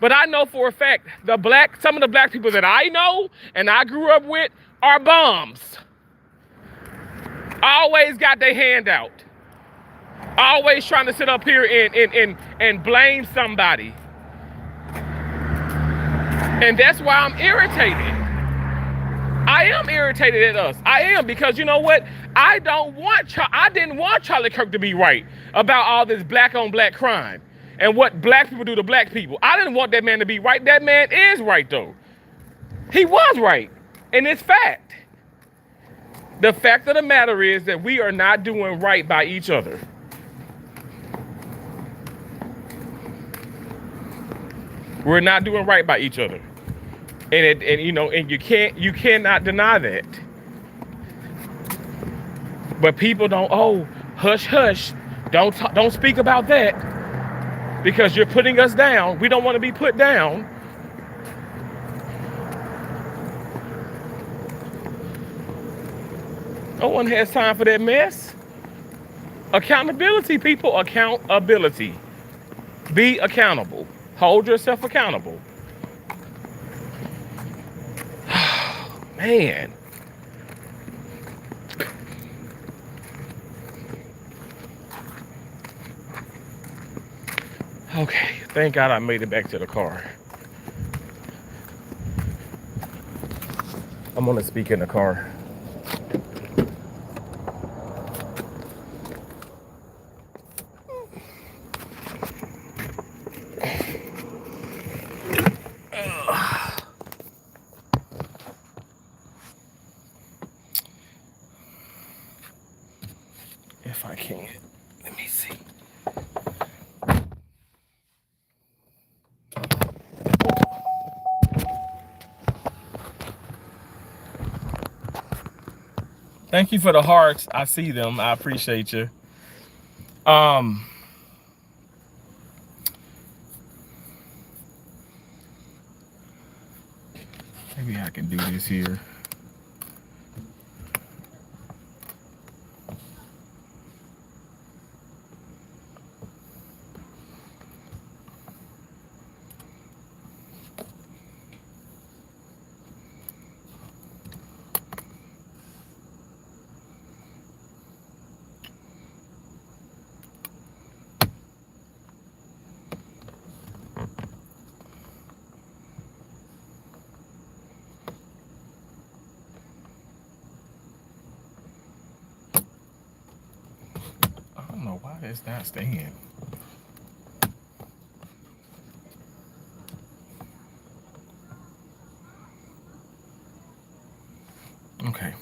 But I know for a fact some of the black people that I know and I grew up with are bums. Always got their hand out. Always trying to sit up here and blame somebody. And that's why I'm irritated. I am irritated at us. I am, because you know what? I didn't want Charlie Kirk to be right about all this black on black crime and what black people do to black people. I didn't want that man to be right. That man is right though. He was right. And it's fact. The fact of the matter is that we are not doing right by each other. We're not doing right by each other. And you cannot deny that. But people don't, hush, hush. Don't speak about that. Because you're putting us down. We don't want to be put down. No one has time for that mess. Accountability, people. Accountability. Be accountable. Hold yourself accountable. Man. Okay, thank God I made it back to the car. I'm gonna speak in the car. If I can, let me see. Thank you for the hearts. I see them. I appreciate you. Maybe I can do this here. Why is that staying? Okay.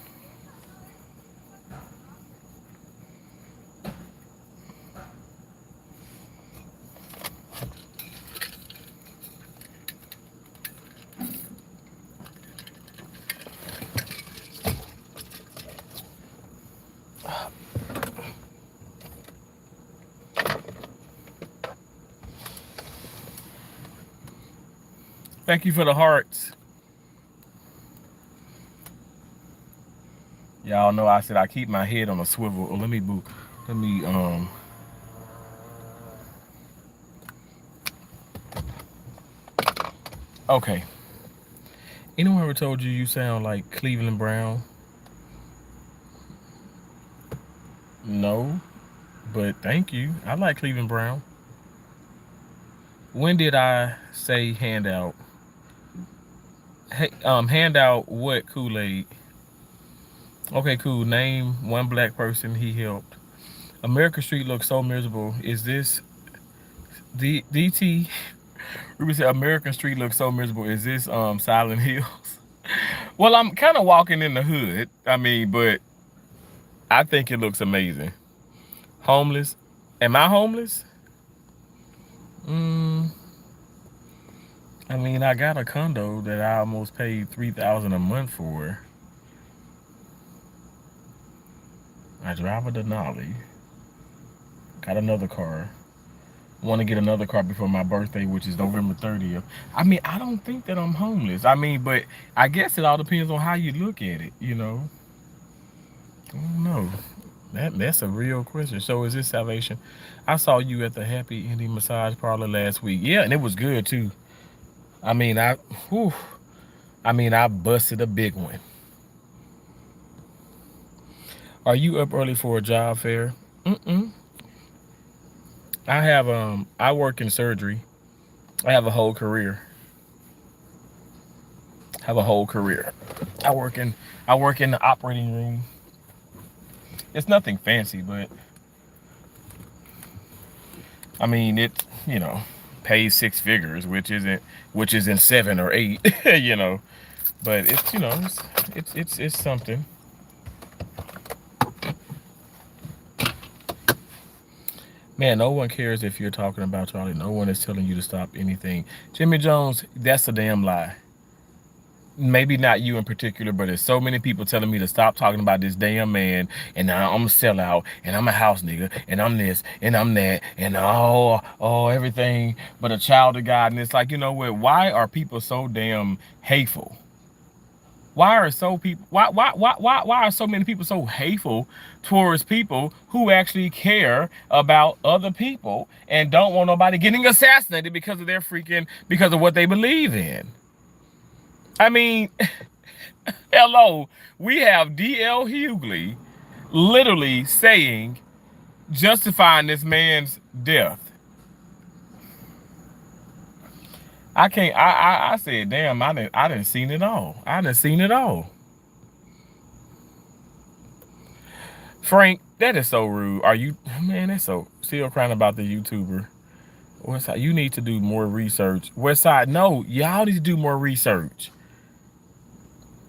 Thank you for the hearts. Y'all know I said I keep my head on a swivel. Oh, let me okay. Anyone ever told you sound like Cleveland Brown? No, but thank you. I like Cleveland Brown. When did I say handout? Hey, handout what, Kool-Aid? Okay, cool. Name one black person he helped. America Street looks so miserable. Is this DT? Ruby said American Street looks so miserable. Is this Silent Hills? Well, I'm kind of walking in the hood. I mean, but I think it looks amazing. Homeless? Am I homeless? Mm, I mean, I got a condo that I almost paid $3,000 a month for. I drive a Denali. Got another car. Want to get another car before my birthday, which is November 30th. I mean, I don't think that I'm homeless. I mean, but I guess it all depends on how you look at it, you know. I don't know. That's a real question. So is this salvation? I saw you at the Happy Ending Massage Parlor last week. Yeah, and it was good too. I mean, whew, I busted a big one. Are you up early for a job fair? Mm-mm. I work in surgery. I have a whole career. Have a whole career. I work in I work in the operating room. It's nothing fancy, but I mean it, pays six figures, which isn't seven or eight, But it's something. Man, no one cares if you're talking about Charlie. No one is telling you to stop anything. Jimmy Jones, that's a damn lie. Maybe not you in particular, but there's so many people telling me to stop talking about this damn man, and now I'm a sellout, and I'm a house nigga, and I'm this, and I'm that, and everything but a child of God. And it's like, you know what? Why are people so damn hateful? Why are so many people so hateful towards people who actually care about other people and don't want nobody getting assassinated because of what they believe in? I mean, hello, we have D.L. Hughley literally justifying this man's death. I can't. I said, damn. I didn't seen it all. I didn't seen it all. Frank, that is so rude. Are you, man? That's so still crying about the YouTuber. Westside, you need to do more research. Westside, no, y'all need to do more research.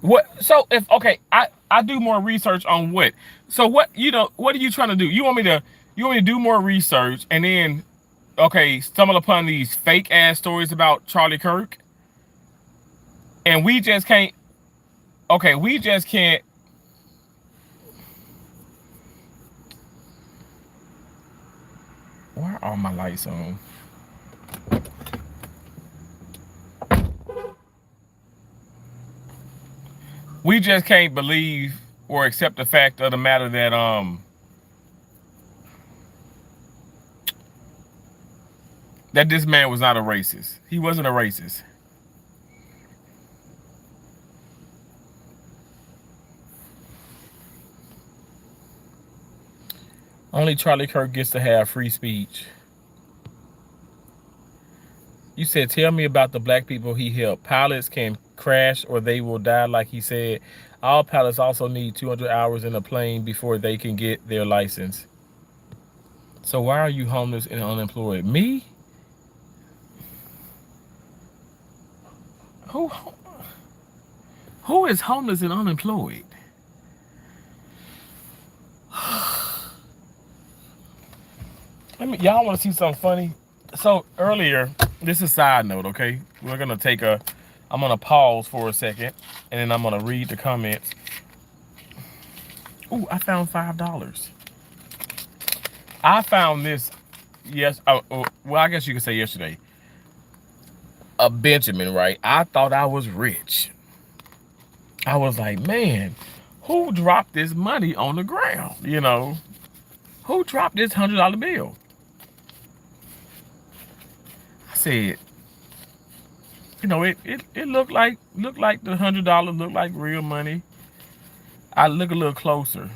What? So if I do more research on what? So what are you trying to do? You want me to do more research and then stumble upon these fake ass stories about Charlie Kirk, and we just can't. Okay, we just can't. Why are my lights on? We just can't believe or accept the fact of the matter that this man was not a racist. He wasn't a racist. Only Charlie Kirk gets to have free speech. You said, tell me about the black people he helped. Pilots can crash or they will die, like he said. All pilots also need 200 hours in a plane before they can get their license. So why are you homeless and unemployed? Me? Who is homeless and unemployed? Y'all want to see something funny? So earlier, this is a side note, okay? I'm gonna pause for a second, and then I'm gonna read the comments. Ooh, I found $5. I found this, yes, well, I guess you could say yesterday. A Benjamin, right? I thought I was rich. I was like, man, who dropped this money on the ground? Who dropped this $100 bill? I said, it looked like the $100 looked like real money. I look a little closer.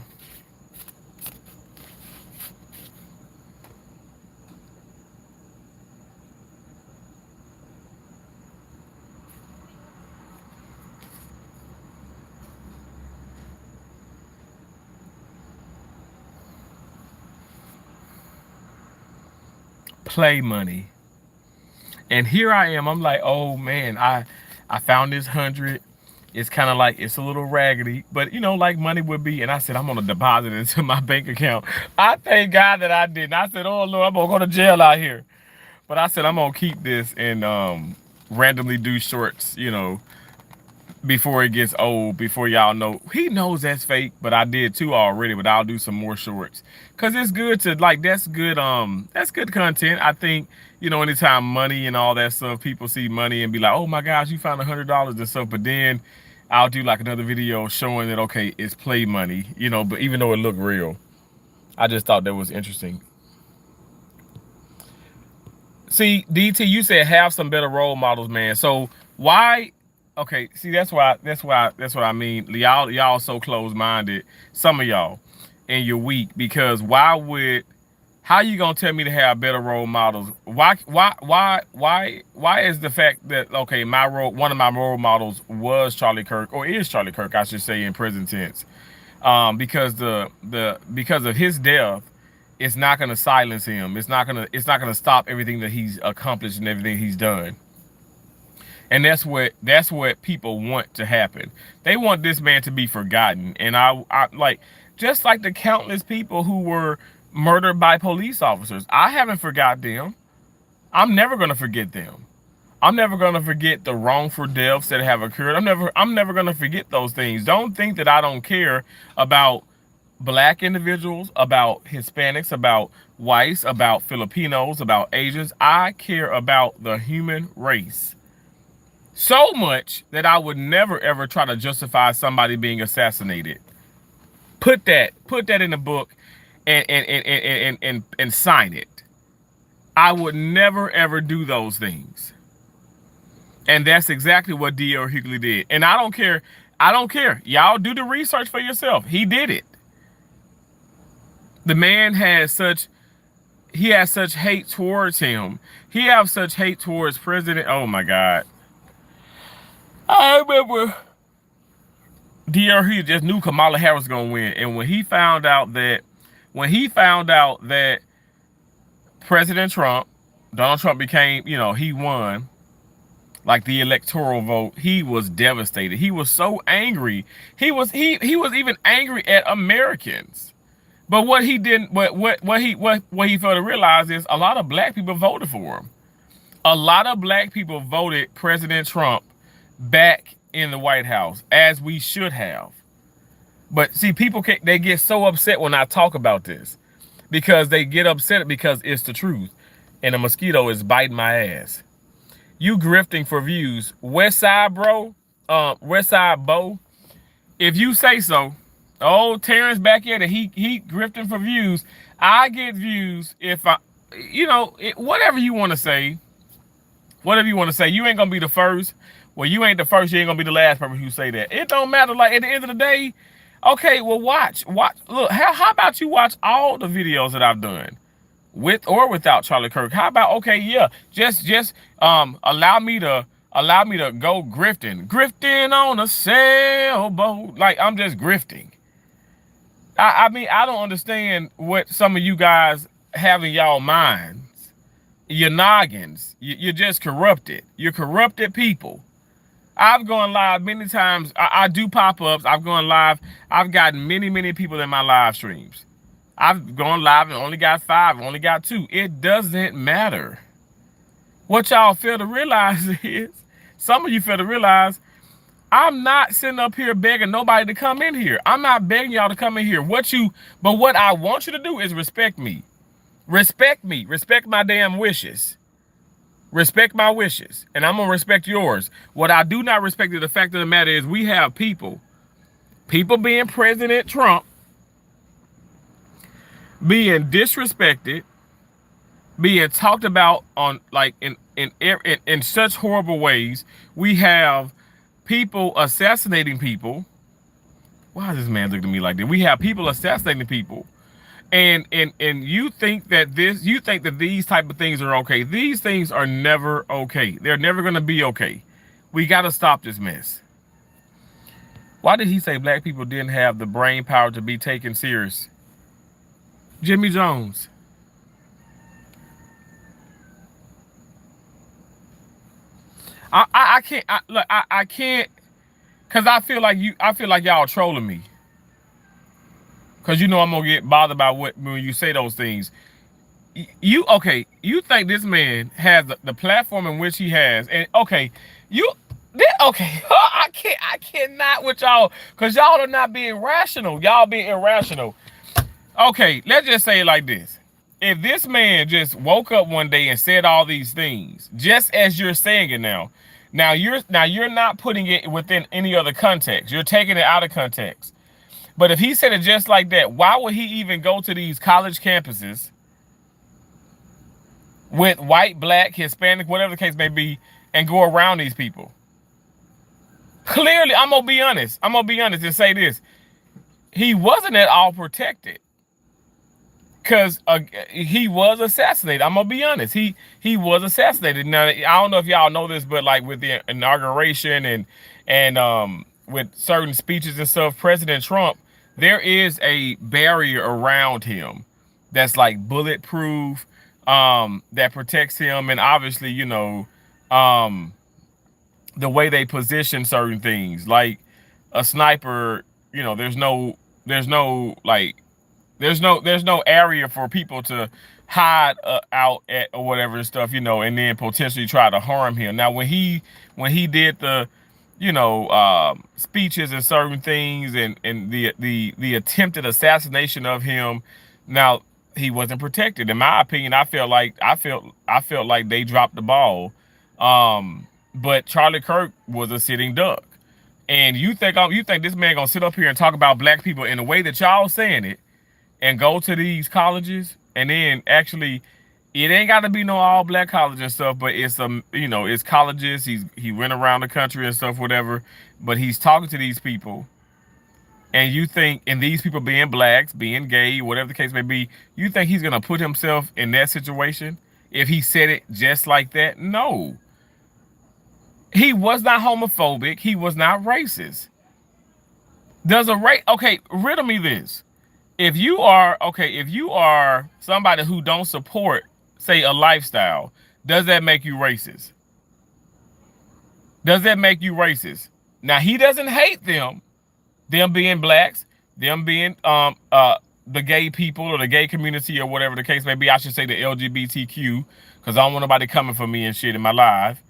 Play money. And here I am. I'm like, oh man, I found this 100. It's kind of like it's a little raggedy, but you know, like money would be. And I said, I'm gonna deposit it into my bank account. I thank God that I didn't. I said, oh Lord, I'm gonna go to jail out here. But I said I'm gonna keep this and randomly do shorts, you know, before it gets old, before y'all know. He knows that's fake, but I did too already, but I'll do some more shorts. Cause it's good to like that's good content. I think, you know, anytime money and all that stuff, people see money and be like, oh my gosh, you found $100 and stuff. But then I'll do like another video showing that okay, it's play money, you know, but even though it looked real. I just thought that was interesting. See, DT, you said have some better role models, man. So why? Okay, see, that's what I mean. Y'all so close minded. Some of y'all, and you're weak because why would? How you gonna tell me to have better role models? Why is the fact that okay, one of my role models was Charlie Kirk or is Charlie Kirk, I should say, in present tense, because because of his death, it's not gonna silence him. It's not gonna stop everything that he's accomplished and everything he's done. And that's what people want to happen. They want this man to be forgotten. And I like just like the countless people who were murdered by police officers. I haven't forgot them. I'm never gonna forget them. I'm never gonna forget the wrongful deaths that have occurred. I'm never gonna forget those things. Don't think that I don't care about black individuals, about Hispanics, about whites, about Filipinos, about Asians. I care about the human race so much that I would never ever try to justify somebody being assassinated. Put that in the book and sign it. I would never ever do those things. And that's exactly what D.L. Hughley did. And I don't care. I don't care. Y'all do the research for yourself. He did it. The man he has such hate towards him. He has such hate towards President. Oh my God. I remember D.R. just knew Kamala Harris was gonna win, and when he found out that President Trump, Donald Trump became, you know, he won, like the electoral vote, he was devastated. He was so angry. He was even angry at Americans. But what he didn't, what he failed to realize is a lot of black people voted for him. A lot of black people voted President Trump back in the White House, as we should have. But see, they get so upset when I talk about this because they get upset because it's the truth, and a mosquito is biting my ass. You grifting for views, West Side bro, West Side Bo. If you say so, oh Terrence back here that he grifting for views. I get views if I, you know, whatever you want to say. Whatever you want to say, you ain't gonna be the first. Well, you ain't the first, you ain't gonna be the last person who say that. It don't matter. Like at the end of the day, okay, well watch. Look, how about you watch all the videos that I've done, with or without Charlie Kirk? How about okay, yeah, just allow me to go grifting on a sailboat. Like I'm just grifting. I mean, I don't understand what some of you guys have in y'all minds. Your noggins. You're just corrupted. You're corrupted people. I've gone live many times. I do pop-ups. I've gone live. I've gotten many people in my live streams. I've gone live and only got 5, only got 2. It doesn't matter. What y'all fail to realize is, some of you fail to realize, I'm not sitting up here begging nobody to come in here. I'm not begging y'all to come in here. But what I want you to do is respect me. Respect me. Respect my damn wishes. Respect my wishes. And I'm going to respect yours. What I do not respect is the fact of the matter is we have people being President Trump, being disrespected, being talked about on like in such horrible ways. We have people assassinating people. Why is this man looking at me like that? We have people assassinating people. And you think that these type of things are okay. These things are never okay. They're never gonna be okay. We gotta stop this mess. Why did he say black people didn't have the brain power to be taken serious? Jimmy Jones. I can't look. I can't because I feel like y'all trolling me because you know I'm gonna get bothered by what when you say those things. You okay? You think this man has the platform in which he has, and okay, you. Okay, I cannot with y'all because y'all are not being rational. Y'all being irrational. Okay, let's just say it like this. If this man just woke up one day and said all these things, just as you're saying it now you're not putting it within any other context. You're taking it out of context. But if he said it just like that, why would he even go to these college campuses with white, black, Hispanic, whatever the case may be, and go around these people? Clearly, I'm gonna be honest. I'm gonna be honest and say this: he wasn't at all protected. Because he was assassinated. I'm gonna be honest. He was assassinated. Now I don't know if y'all know this, but like with the inauguration and with certain speeches and stuff, President Trump, there is a barrier around him that's like bulletproof, that protects him, and obviously um, the way they position certain things, like a sniper. There's no like there's no area for people to hide out at or whatever and stuff, and then potentially try to harm him. Now, when he did the, speeches and certain things and the attempted assassination of him, now he wasn't protected. In my opinion, I felt like they dropped the ball. But Charlie Kirk was a sitting duck. And you think this man gonna sit up here and talk about black people in the way that y'all saying it, and go to these colleges, and then actually it ain't got to be no all black college and stuff, but it's colleges. He went around the country and stuff, whatever, but he's talking to these people, and these people being blacks, being gay, whatever the case may be, you think he's gonna put himself in that situation if he said it just like that? No. He was not homophobic. He was not racist. Okay, riddle me this. If you are somebody who don't support, say, a lifestyle, does that make you racist? Does that make you racist? Now, he doesn't hate them being blacks, them being the gay people or the gay community or whatever the case may be. I should say the LGBTQ, because I don't want nobody coming for me and shit in my life.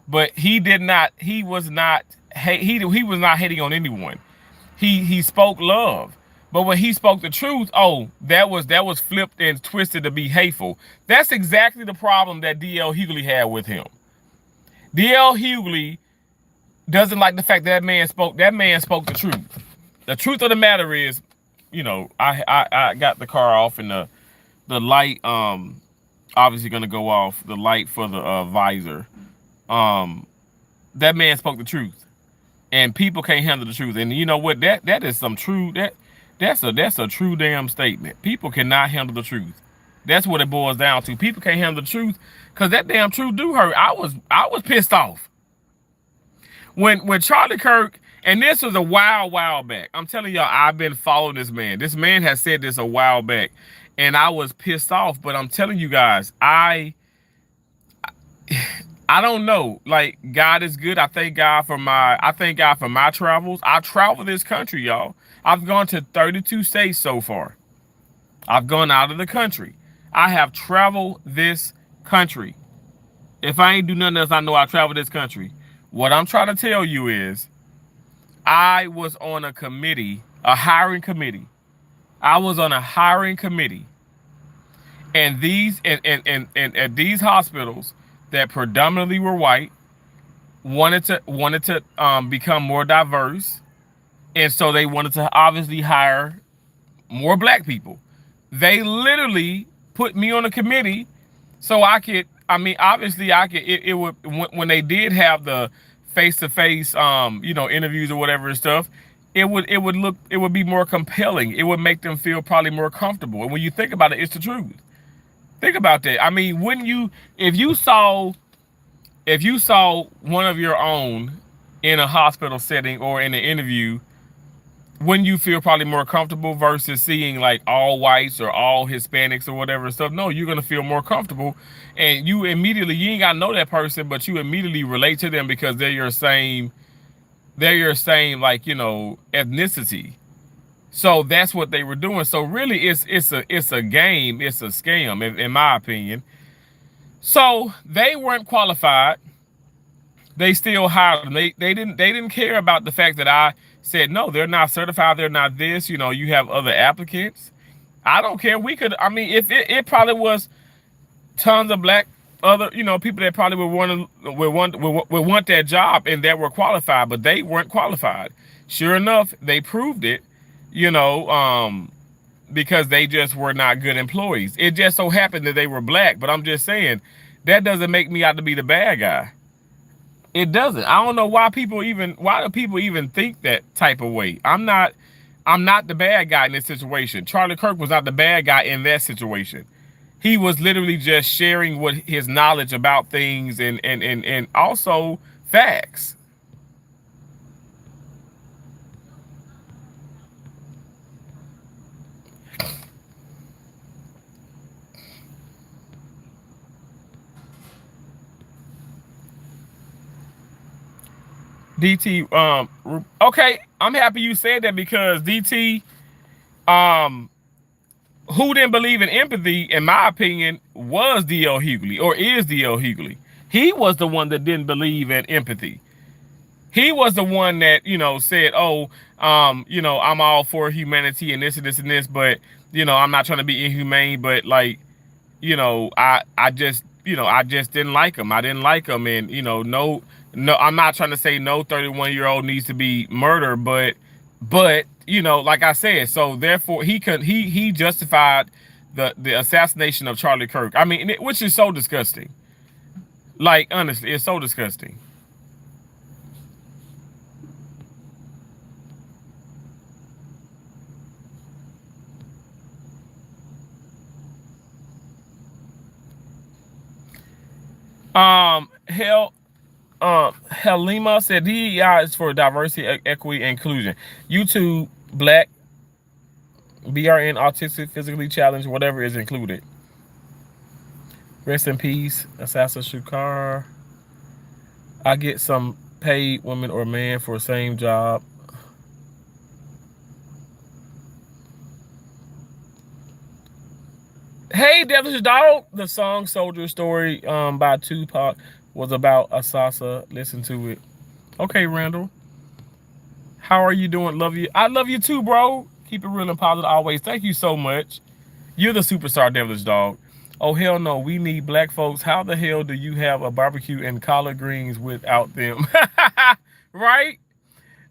But he did not. He was not. He was not hating on anyone. He spoke love. But when he spoke the truth, that was flipped and twisted to be hateful. That's exactly the problem that D.L. Hughley had with him. D.L. Hughley doesn't like the fact that man spoke the truth. The truth of the matter is, I got the car off, and the light obviously gonna go off, the light for the visor. That man spoke the truth, and people can't handle the truth. And you know what? That is some true that's a true damn statement. People cannot handle the truth. That's what it boils down to. People can't handle the truth because that damn truth do hurt. I was pissed off when Charlie Kirk, and this was a while back. I'm telling y'all, I've been following this man. This man has said this a while back, and I was pissed off. But I'm telling you guys, I don't know. Like, God is good. I thank God for my travels. I travel this country, y'all. I've gone to 32 states so far. I've gone out of the country. I have traveled this country. If I ain't do nothing else, I know I traveled this country. What I'm trying to tell you is, I was on a committee, a hiring committee. I was on a hiring committee, and these and these hospitals that predominantly were white wanted to become more diverse, and so they wanted to obviously hire more black people. They literally put me on a committee so I could. I mean, obviously, I could. It would when they did have the face-to-face, interviews or whatever and stuff. It would be more compelling. It would make them feel probably more comfortable. And when you think about it, it's the truth. Think about that. I mean, wouldn't you, if you saw one of your own in a hospital setting or in an interview, When you feel probably more comfortable versus seeing like all whites or all Hispanics or whatever stuff. No, you're gonna feel more comfortable, and you ain't gotta know that person, but you immediately relate to them because they're your same like ethnicity. So that's what they were doing. So really, it's a game, it's a scam, in my opinion. So they weren't qualified. They still hired them. They didn't care about the fact that I said no, they're not certified, they're not this. You have other applicants. I don't care. We could. I mean, if it probably was tons of black other people that probably would want that job and that were qualified, but they weren't qualified. Sure enough, they proved it. You know, because they just were not good employees. It just so happened that they were black, but I'm just saying that doesn't make me out to be the bad guy. It doesn't. I don't know why do people even think that type of way. I'm not the bad guy in this situation. Charlie Kirk was not the bad guy in that situation. He was literally just sharing what his knowledge about things and also facts. DT, okay, I'm happy you said that because DT, um, who didn't believe in empathy, in my opinion, was DL Hughley or is DL Hughley. He was the one that didn't believe in empathy. He was the one that, said, oh, I'm all for humanity and this and this and this, but, I'm not trying to be inhumane, but like, I just didn't like him. I didn't like him. And, no, I'm not trying to say no 31-year-old needs to be murdered, but, like I said, so therefore he justified the assassination of Charlie Kirk. I mean, which is so disgusting. Like, honestly, it's so disgusting. Hell, Halima said DEI is for diversity, equity, and inclusion. YouTube, black, BRN, autistic, physically challenged, whatever is included. Rest in peace, Assassin Shukar. I get some paid woman or man for the same job. Hey, Devilish Dog. The song Soldier Story by Tupac was about Asasa. Listen to it. Okay, Randall. How are you doing? Love you. I love you too, bro. Keep it real and positive always. Thank you so much. You're the superstar, Devilish Dog. Oh, hell no. We need black folks. How the hell do you have a barbecue and collard greens without them? Right?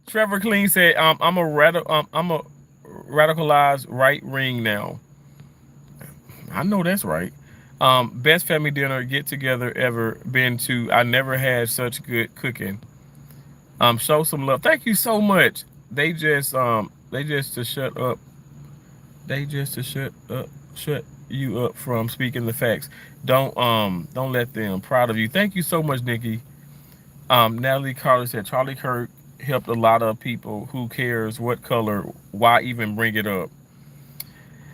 Trevor Clean said, I'm a radicalized right ring now. I know that's right. Best family dinner get together ever been to. I never had such good cooking. Show some love. Thank you so much. They just to shut up. They just to shut you up from speaking the facts. Don't let them. Proud of you. Thank you so much, Nikki. Natalie Carter said Charlie Kirk helped a lot of people. Who cares what color? Why even bring it up?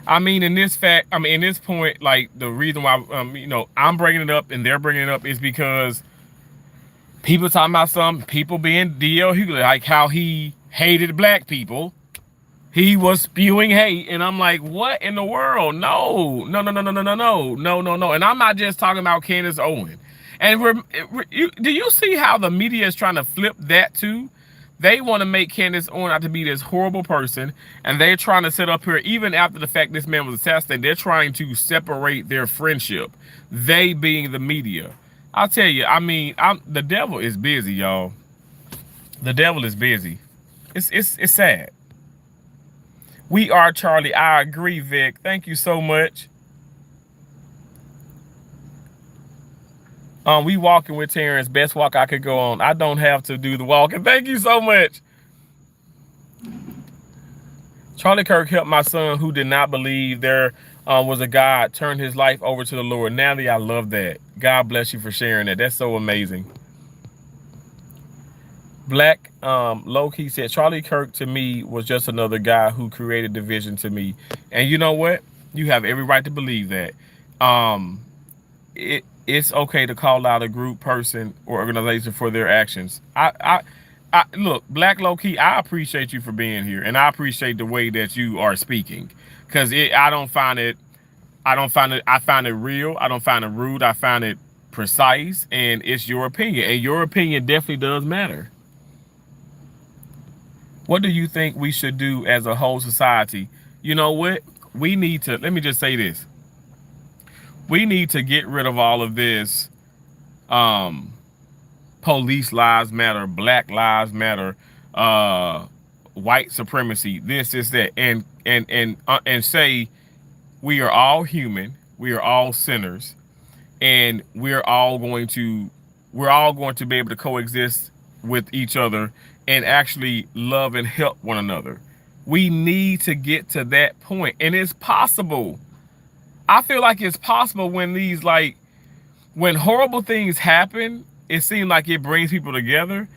I mean, in this point, like the reason why, I'm bringing it up and they're bringing it up is because people talking about some people being D.L. Hughley, like how he hated black people. He was spewing hate, and I'm like, what in the world? No, no, no, no, no, no, no, no, no, no, no. And I'm not just talking about Candace Owen. And do you see how the media is trying to flip that too? They want to make Candace Owen out to be this horrible person, and they're trying to set up here, even after the fact this man was assassinated, they're trying to separate their friendship. They being the media. I'll tell you, I mean, the devil is busy, y'all. The devil is busy. It's sad. We are Charlie. I agree, Vic. Thank you so much. We walking with Terrence. Best walk I could go on. I don't have to do the walking. Thank you so much. Charlie Kirk helped my son who did not believe there was a God, turn his life over to the Lord. Natalie, I love that. God bless you for sharing that. That's so amazing. Black low key said Charlie Kirk to me was just another guy who created division to me. And you know what? You have every right to believe that. Um it's okay to call out a group, person, or organization for their actions. I look, Black low key, I appreciate you for being here, and I appreciate the way that you are speaking, because I find it real. I don't find it rude. I find it precise, and it's your opinion, and your opinion definitely does matter. What do you think we should do as a whole society? You know what? We need to, let me just say this. We need to get rid of all of this um police lives matter, black lives matter, uh white supremacy, this is that, and say we are all human, we are all sinners, and we're all going to be able to coexist with each other and actually love and help one another. We need to get to that point, and it's possible. I feel like it's possible when when horrible things happen, it seems like it brings people together.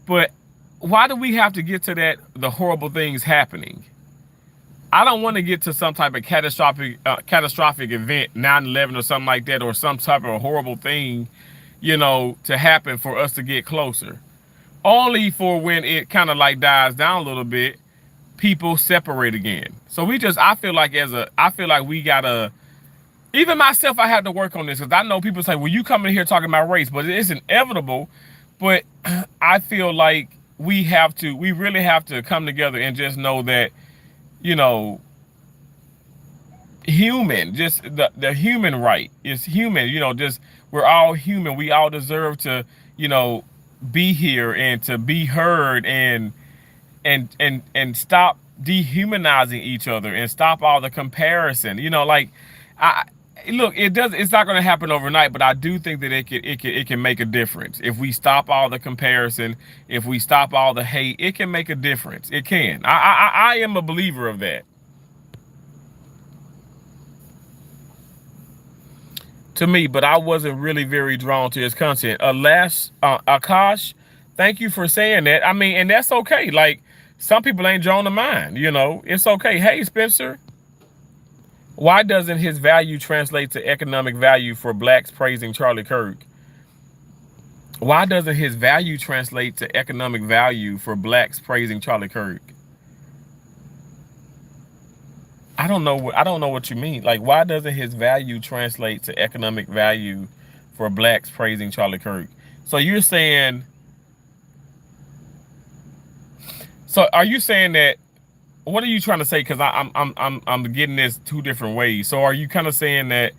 But why do we have to get to the horrible things happening? I don't want to get to some type of catastrophic event, 9/11 or something like that, or some type of horrible thing, to happen for us to get closer. Only for when it kind of like dies down a little bit, people separate again. So I feel like we gotta, even myself, I have to work on this, because I know people say, well, you coming here talking about race, but it's inevitable. But I feel like we really have to come together and just know that, you know, human, just the human right is human, just we're all human. We all deserve to, you know, be here and to be heard, and stop dehumanizing each other and stop all the comparison. I look, it's not going to happen overnight, but I do think that it can make a difference if we stop all the comparison, if we stop all the hate. It can make a difference. It can. I am a believer of that. To me, but I wasn't really very drawn to his content. Akash, thank you for saying that. I mean, and that's okay. Like, some people ain't drawn to mine. It's okay. Hey, Spencer, why doesn't his value translate to economic value for blacks praising Charlie Kirk? Why doesn't his value translate to economic value for blacks praising Charlie Kirk? I don't know what you mean. Like, why doesn't his value translate to economic value for blacks praising Charlie Kirk? So you're saying, so are you saying that, what are you trying to say? Because I'm getting this two different ways. So are you kind of saying that,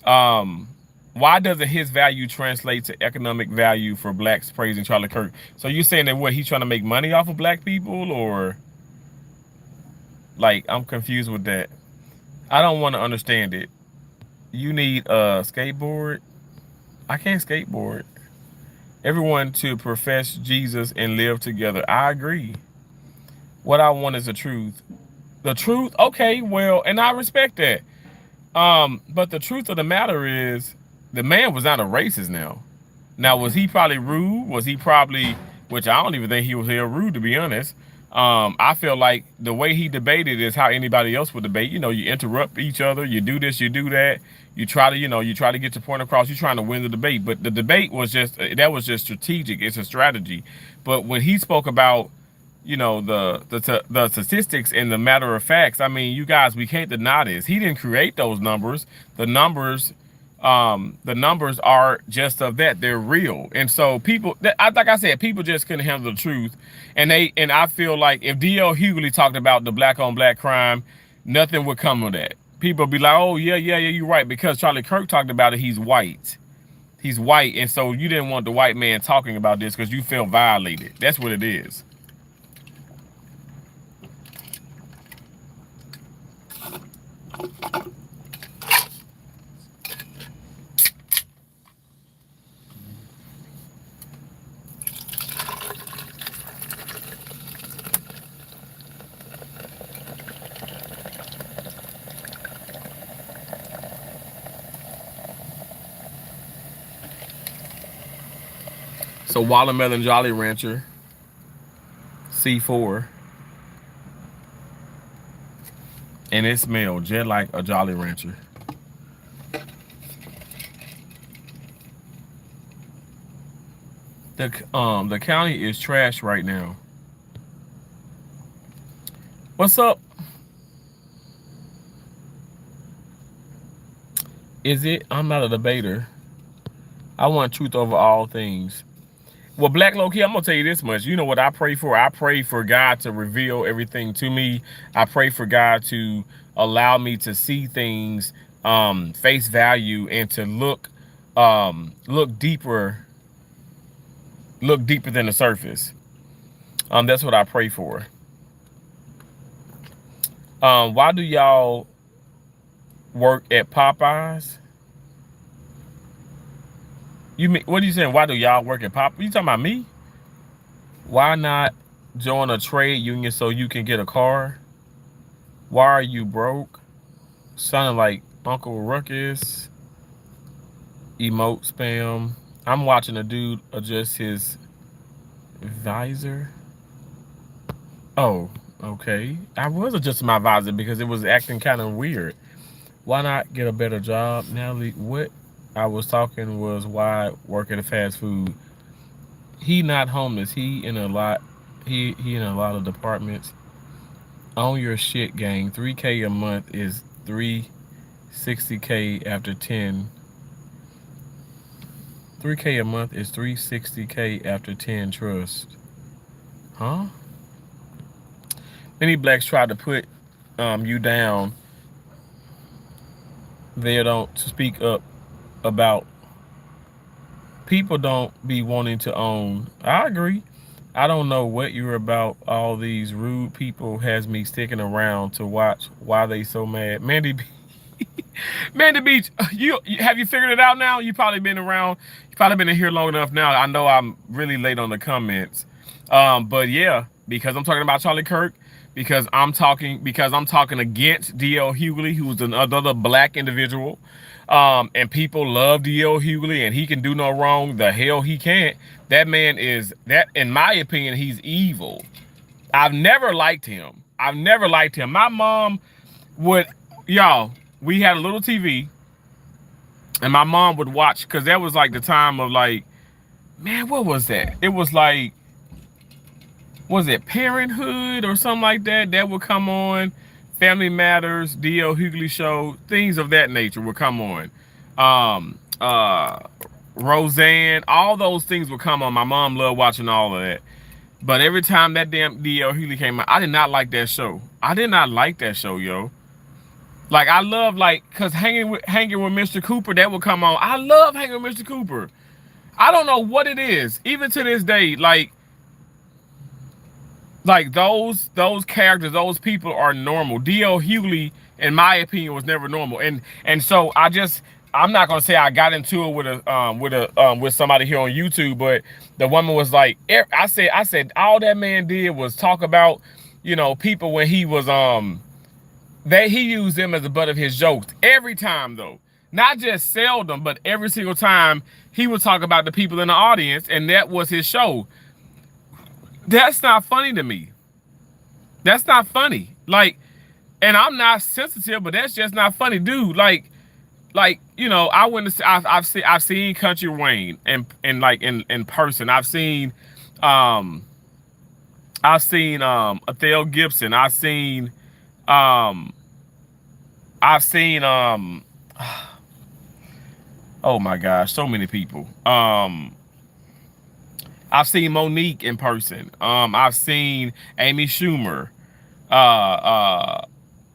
why doesn't his value translate to economic value for blacks praising Charlie Kirk? So you're saying that what, he's trying to make money off of black people, or, like, I'm confused with that. I don't want to understand it. You need a skateboard. I can't skateboard. Everyone to profess Jesus and live together. I agree. What I want is the truth. The truth, okay, well, and I respect that. But the truth of the matter is, the man was not a racist now. Now, was he probably rude? Was he probably, which I don't even think he was here rude, to be honest. I feel like the way he debated is how anybody else would debate. You interrupt each other, you do this, you do that. You try to, you try to get your point across. You're trying to win the debate. But the debate was just strategic. It's a strategy. But when he spoke about, the statistics and the matter of facts, I mean, you guys, we can't deny this. He didn't create those numbers. The numbers are just of that. They're real. And so people, like I said, people just couldn't handle the truth. And I feel like if D.L. Hughley talked about the black on black crime, nothing would come of that. People be like, oh yeah, you're right, because Charlie Kirk talked about it. He's white. He's white, and so you didn't want the white man talking about this because you felt violated. That's what it is. So Watermelon Jolly Rancher, C4, and it smelled just like a Jolly Rancher. The county is trash right now. What's up? Is it? I'm not a debater. I want truth over all things. Well, Black Low Key, I'm gonna tell you this much. You know what I pray for? I pray for God to reveal everything to me. I pray for God to allow me to see things face value and to look deeper, than the surface. That's what I pray for. Why do y'all work at Popeyes? You mean, what are you saying? Why do y'all work at Popeyes? You talking about me? Why not join a trade union so you can get a car? Why are you broke? Sounding like Uncle Ruckus. Emote spam. I'm watching a dude adjust his visor. Oh, okay. I was adjusting my visor because it was acting kind of weird. Why not get a better job? Natalie, what I was talking was why work at a fast food. He not homeless. He in a lot of departments. On your shit, gang. 3K a month is 360K after 10. 3K a month is 360K after 10 trust. Huh? Many blacks try to put you down. They don't speak up about. People don't be wanting to own. I agree. I don't know what you're about. All these rude people has me sticking around to watch why they so mad. Mandy Beach, you have you figured it out now? You probably been around. You probably been in here long enough now. I know I'm really late on the comments, but yeah, because I'm talking about Charlie Kirk, because I'm talking against D.L. Hughley, who's another black individual, and people love D.L. Hughley, and he can do no wrong. The hell he can't. That man is that, in my opinion, he's evil. I've never liked him. My mom would, y'all. We had a little TV, and my mom would watch, because that was like the time of like, man, what was that? It was like, was it Parenthood or something like that? That would come on. Family Matters, D.L. Hughley Show, things of that nature would come on. Roseanne, all those things would come on. My mom loved watching all of that. But every time that damn D.L. Hughley came out, I did not like that show. Yo. Like, I love, like, cause hanging with Mr. Cooper, that would come on. I love hanging with Mr. Cooper. I don't know what it is, even to this day. Like those characters, those people are normal. D.L. Hughley, in my opinion, was never normal. And so I'm not gonna say I got into it with somebody here on YouTube, but the woman was like, I said all that man did was talk about, people when he was he used them as the butt of his jokes every time, though. Not just seldom, but every single time he would talk about the people in the audience, and that was his show. That's not funny to me. That's not funny. Like, and I'm not sensitive, but that's just not funny, dude. Like, I went to I've seen Country Wayne in person. I've seen Athel Gibson. Oh my gosh, so many people. I've seen Monique in person. I've seen Amy Schumer,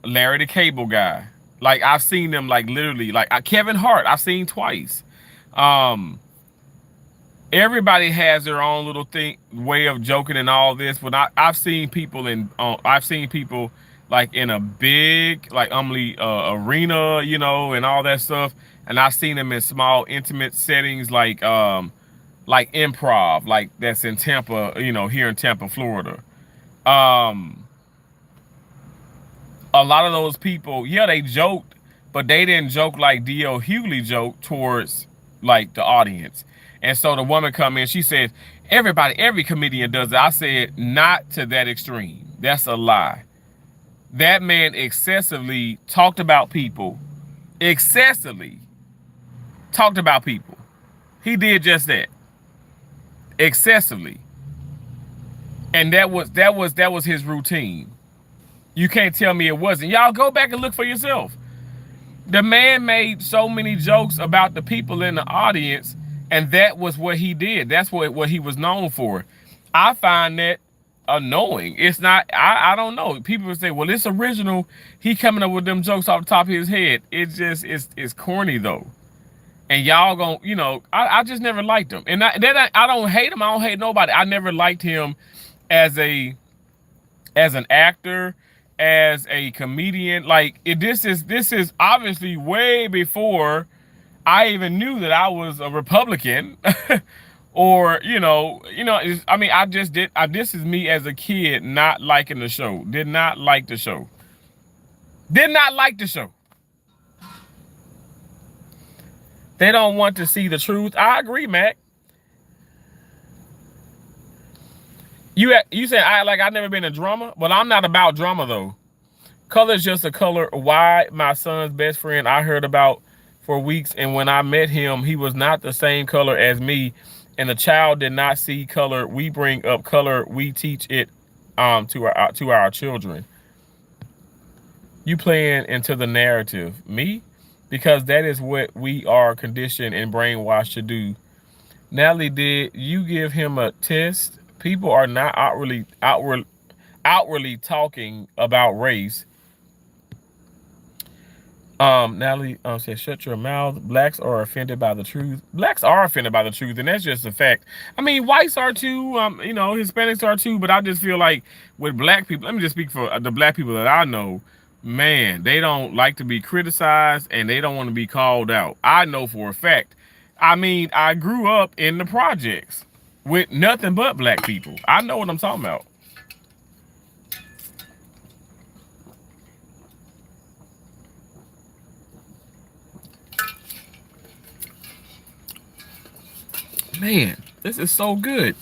Larry the Cable Guy. Like, I've seen them, like, literally, like, Kevin Hart, I've seen twice. Everybody has their own little way of joking and all this, but I've seen people like in a big, like, arena, and all that stuff. And I've seen them in small, intimate settings, like improv, like that's in Tampa, here in Tampa, Florida. A lot of those people, yeah, they joked, but they didn't joke like D.L. Hughley joked towards, like, the audience. And so the woman come in, she says, every comedian does it. I said, not to that extreme. That's a lie. That man excessively talked about people. Excessively talked about people. He did just that. Excessively. And that was his routine. You can't tell me it wasn't. Y'all go back and look for yourself. The man made so many jokes about the people in the audience, and that was what he did. That's what he was known for. I find that annoying. It's not, I don't know. People would say, well, it's original. He coming up with them jokes off the top of his head. It's corny though. And y'all gon', I just never liked him. And I don't hate him. I don't hate nobody. I never liked him as an actor, as a comedian. Like this is obviously way before I even knew that I was a Republican. Or I just did. This is me as a kid not liking the show. Did not like the show. Did not like the show. They don't want to see the truth. I agree, Mac. You said I never been a drama, but I'm not about drama though. Color is just a color. Why my son's best friend I heard about for weeks, and when I met him, he was not the same color as me, and the child did not see color. We bring up color. We teach it to our children. You playing into the narrative, me, because that is what we are conditioned and brainwashed to do. Natalie, did you give him a test? People are not outwardly talking about race. Natalie says, shut your mouth. Blacks are offended by the truth. Blacks are offended by the truth, and that's just a fact. I mean, whites are too, Hispanics are too, but I just feel like with black people, let me just speak for the black people that I know, man, they don't like to be criticized and they don't want to be called out. I know for a fact. I mean, I grew up in the projects with nothing but black people. I know what I'm talking about. Man, this is so good.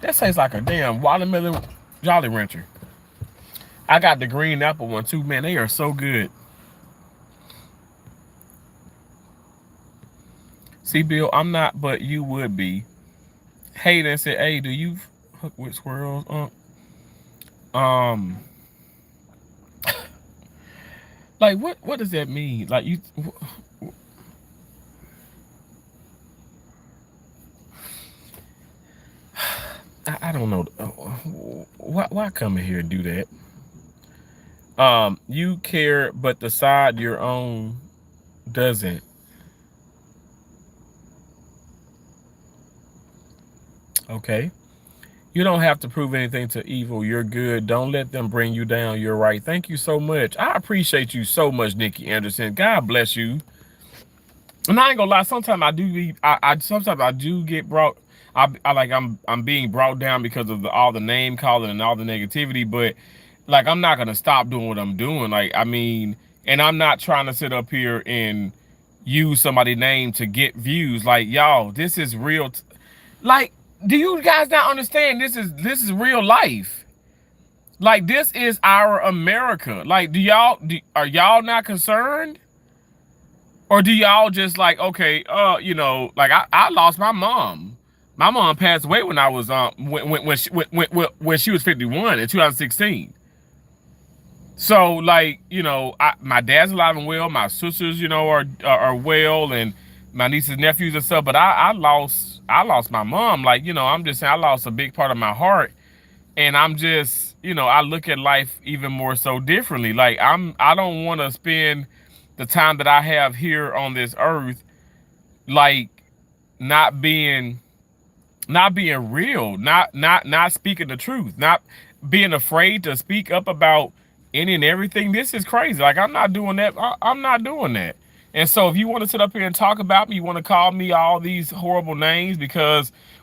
That tastes like a damn watermelon Jolly Rancher. I got the green apple one too. Man, they are so good. See, Bill, I'm not, but you would be. Hayden said, hey, do you hook with squirrels? Like, what does that mean? Like, you... I don't know. Why come in here and do that? You care, but the side you're on doesn't. Okay. You don't have to prove anything to evil. You're good. Don't let them bring you down. You're right. Thank you so much. I appreciate you so much, Nikki Anderson. God bless you. And I ain't gonna lie. Sometimes I do. Sometimes I do get brought. I'm being brought down because of all the name calling and all the negativity. But like, I'm not gonna stop doing what I'm doing. Like, I mean, and I'm not trying to sit up here and use somebody's name to get views. Like, y'all, this is real. Like, do you guys not understand? This is real life. Like, this is our America. Like, are y'all not concerned? Or do y'all just like, okay, like I lost my mom. My mom passed away when I was when she was 51 in 2016. So like, my dad's alive and well. My sisters, are well, and my nieces, nephews, and stuff. But I lost my mom. Like, I'm just saying, I lost a big part of my heart, and I'm just, I look at life even more so differently. Like, I don't want to spend the time that I have here on this earth, like, not being real, not speaking the truth, not being afraid to speak up about any and everything. This is crazy. Like, I'm not doing that. I'm not doing that. And so if you want to sit up here and talk about me, you want to call me all these horrible names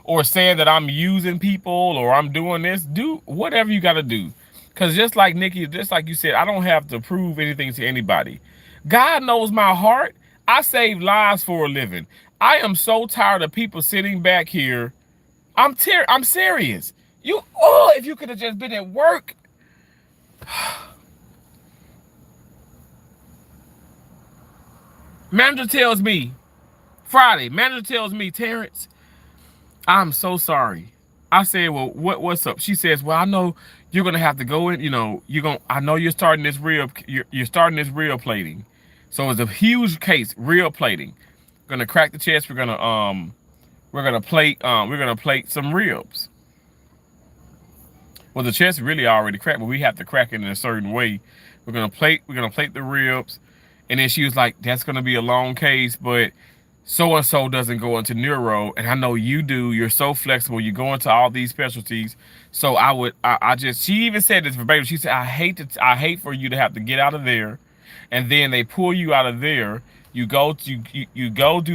or saying that I'm using people or I'm doing this, do whatever you got to do. Because just like Nikki, just like you said, I don't have to prove anything to anybody. God knows my heart. I save lives for a living. I am so tired of people sitting back here. I'm serious. If you could have just been at work. Manager tells me, Friday, manager tells me, Terrence, I'm so sorry. I said, well, what's up? She says, well, I know you're gonna have to go in. I know you're starting this real. You're starting this real plating. So it's a huge case, real plating. Gonna crack the chest. We're gonna plate some ribs. Well, the chest really already cracked, but we have to crack it in a certain way. We're gonna plate the ribs, and then she was like, that's gonna be a long case, but so and so doesn't go into neuro, and I know you do. You're so flexible. You go into all these specialties. So I just. She even said this verbatim. She said, I hate for you to have to get out of there, and then they pull you out of there. You go do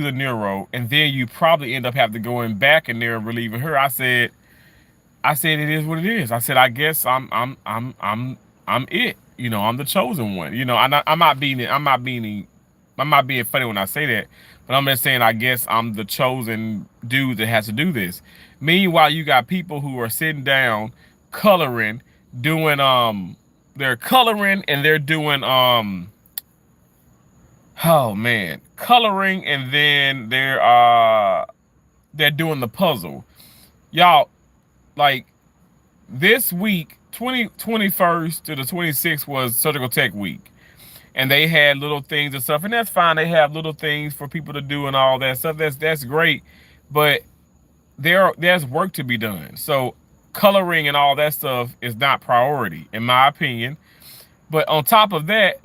the neuro, and then you probably end up having to go in back in there and relieving her. I said it is what it is. I said I guess I'm it. I'm the chosen one. I'm not being funny when I say that, but I'm just saying I guess I'm the chosen dude that has to do this. Meanwhile, you got people who are sitting down, coloring, doing they're coloring and they're doing oh man, coloring, and then they're doing the puzzle. Y'all, like, this week, 21st to the 26th was surgical tech week. And they had little things and stuff, and that's fine. They have little things for people to do and all that stuff. That's great. But there's work to be done. So coloring and all that stuff is not priority, in my opinion. But on top of that,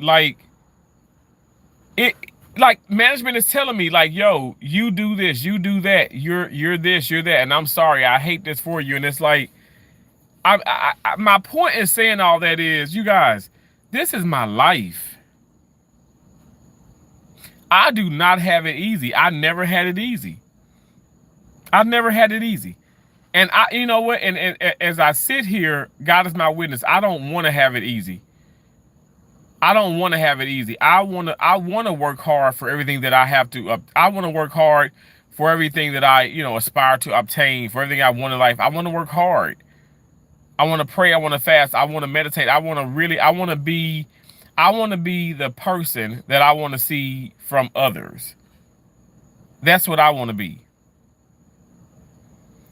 management is telling me, like, yo, you do this, you do that, you're this, you're that, and I'm sorry, I hate this for you. And it's like, my point in saying all that is, you guys, this is my life. I do not have it easy. I never had it easy. I've never had it easy. And you know what? And as I sit here, God is my witness. I don't want to have it easy. I don't want to have it easy. I want to work hard for everything that I have to. I want to work hard for everything that I, aspire to obtain, for everything I want in life. I want to work hard. I want to pray. I want to fast. I want to meditate. I want to be the person that I want to see from others. That's what I want to be.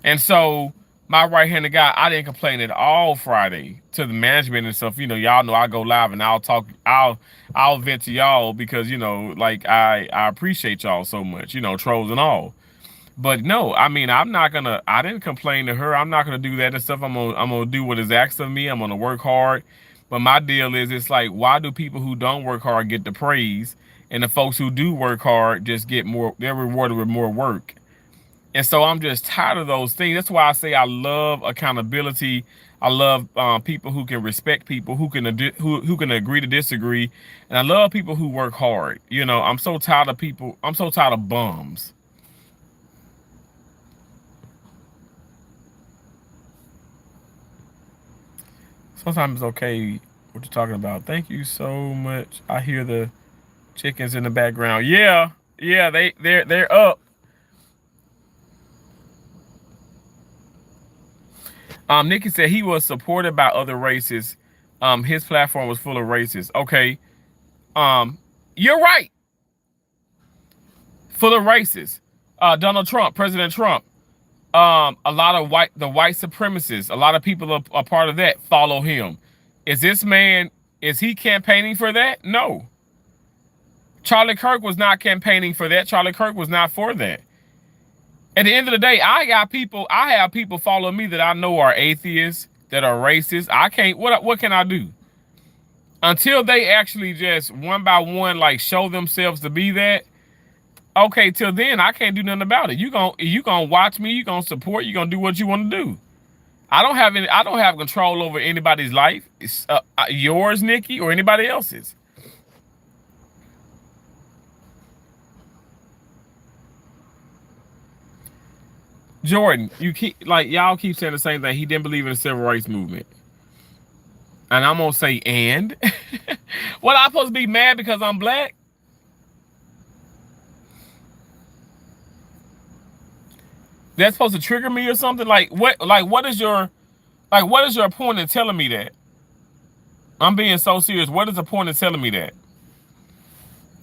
And so my right-handed guy, I didn't complain at all Friday to the management and stuff. Y'all know I go live and I'll vent to y'all because, I appreciate y'all so much, trolls and all. But no, I mean, I didn't complain to her. I'm not gonna do that and stuff. I'm gonna do what is asked of me. I'm gonna work hard. But my deal is, it's like, why do people who don't work hard get the praise, and the folks who do work hard just get more? They're rewarded with more work. And so I'm just tired of those things. That's why I say I love accountability. I love people who can respect people, who can agree to disagree, and I love people who work hard. I'm so tired of people. I'm so tired of bums. Sometimes it's okay what you're talking about. Thank you so much. I hear the chickens in the background. Yeah, they're up. Nikki said he was supported by other races. His platform was full of racists. Okay. You're right. Full of racists. Donald Trump, President Trump. A lot of the white supremacists, a lot of people are part of that, follow him. Is he campaigning for that? No. Charlie Kirk was not campaigning for that. Charlie Kirk was not for that. At the end of the day, I have people follow me that I know are atheists, that are racist. What can I do? Until they actually just one by one, show themselves to be that. Okay, till then, I can't do nothing about it. You gonna watch me, you gonna support, you gonna do what you want to do. I don't have control over anybody's life. It's yours, Nikki, or anybody else's. Jordan, y'all keep saying the same thing. He didn't believe in the civil rights movement. And I'm gonna say, and what, I'm supposed to be mad because I'm black? That's supposed to trigger me or something? Like what? Like what is your point in telling me that? I'm being so serious. What is the point in telling me that?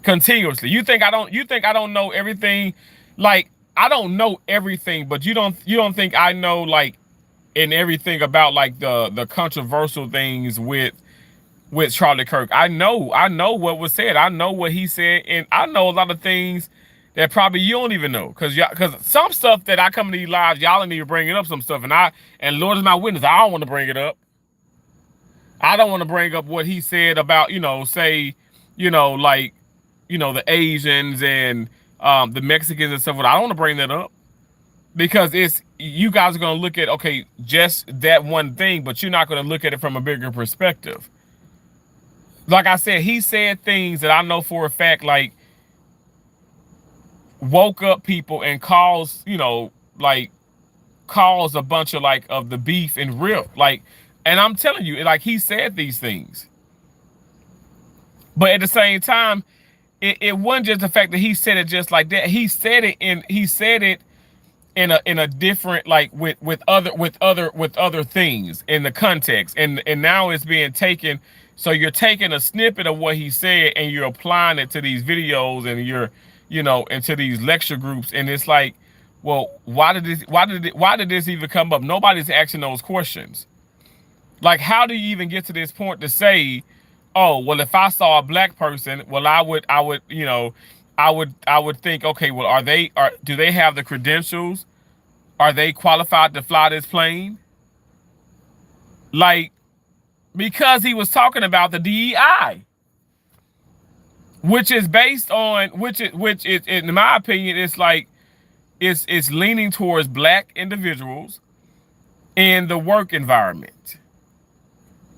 Continuously. You think I don't know everything? Like I don't know everything, but you don't think I know like in everything about like the controversial things with Charlie Kirk. I know what was said. I know what he said, and I know a lot of things that probably you don't even know. Cause some stuff that I come to these lives, y'all don't even bring it up some stuff. And Lord is my witness, I don't want to bring it up. I don't want to bring up what he said about, say, like, the Asians and the Mexicans and stuff. I don't want to bring that up because it's you guys are gonna look at okay, just that one thing, but you're not gonna look at it from a bigger perspective. Like I said, he said things that I know for a fact, like woke up people and caused, like caused a bunch of like of the beef and rift, like, and I'm telling you, like he said these things, but at the same time, it wasn't just the fact that he said it just like that. He said it in a different like with other things in the context, and now it's being taken. So you're taking a snippet of what he said and you're applying it to these videos and you're into these lecture groups, and it's like, well, why did this even come up? Nobody's asking those questions. Like, how do you even get to this point to say, oh, well, if I saw a black person, well, I would think, okay, well, do they have the credentials? Are they qualified to fly this plane? Like, because he was talking about the DEI, which is based on, which is in my opinion, it's like, it's leaning towards black individuals in the work environment.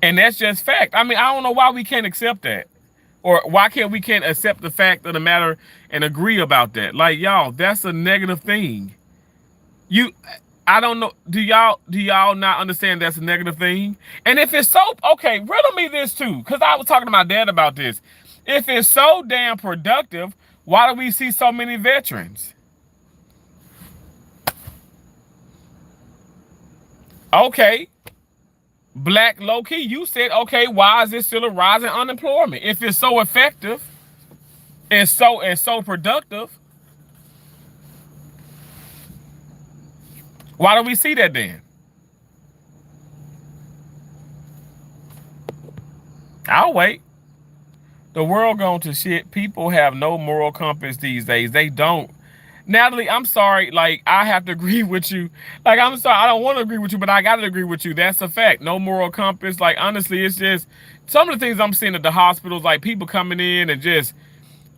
And that's just fact. I mean, I don't know why we can't accept that. Or why can't accept the fact of the matter and agree about that? Like, y'all, that's a negative thing. You I don't know. Do y'all not understand that's a negative thing? And if it's so, okay, riddle me this too, because I was talking to my dad about this. If it's so damn productive, why do we see so many veterans? Okay, black low key, you said, okay, why is it still a rise in unemployment? If it's so effective and so productive, why do we see that then? I'll wait. The world going to shit. People have no moral compass these days. They don't. Natalie, I'm sorry. Like, I have to agree with you. Like, I'm sorry. I don't want to agree with you, but I got to agree with you. That's a fact. No moral compass. Like, honestly, it's just some of the things I'm seeing at the hospitals, like people coming in and just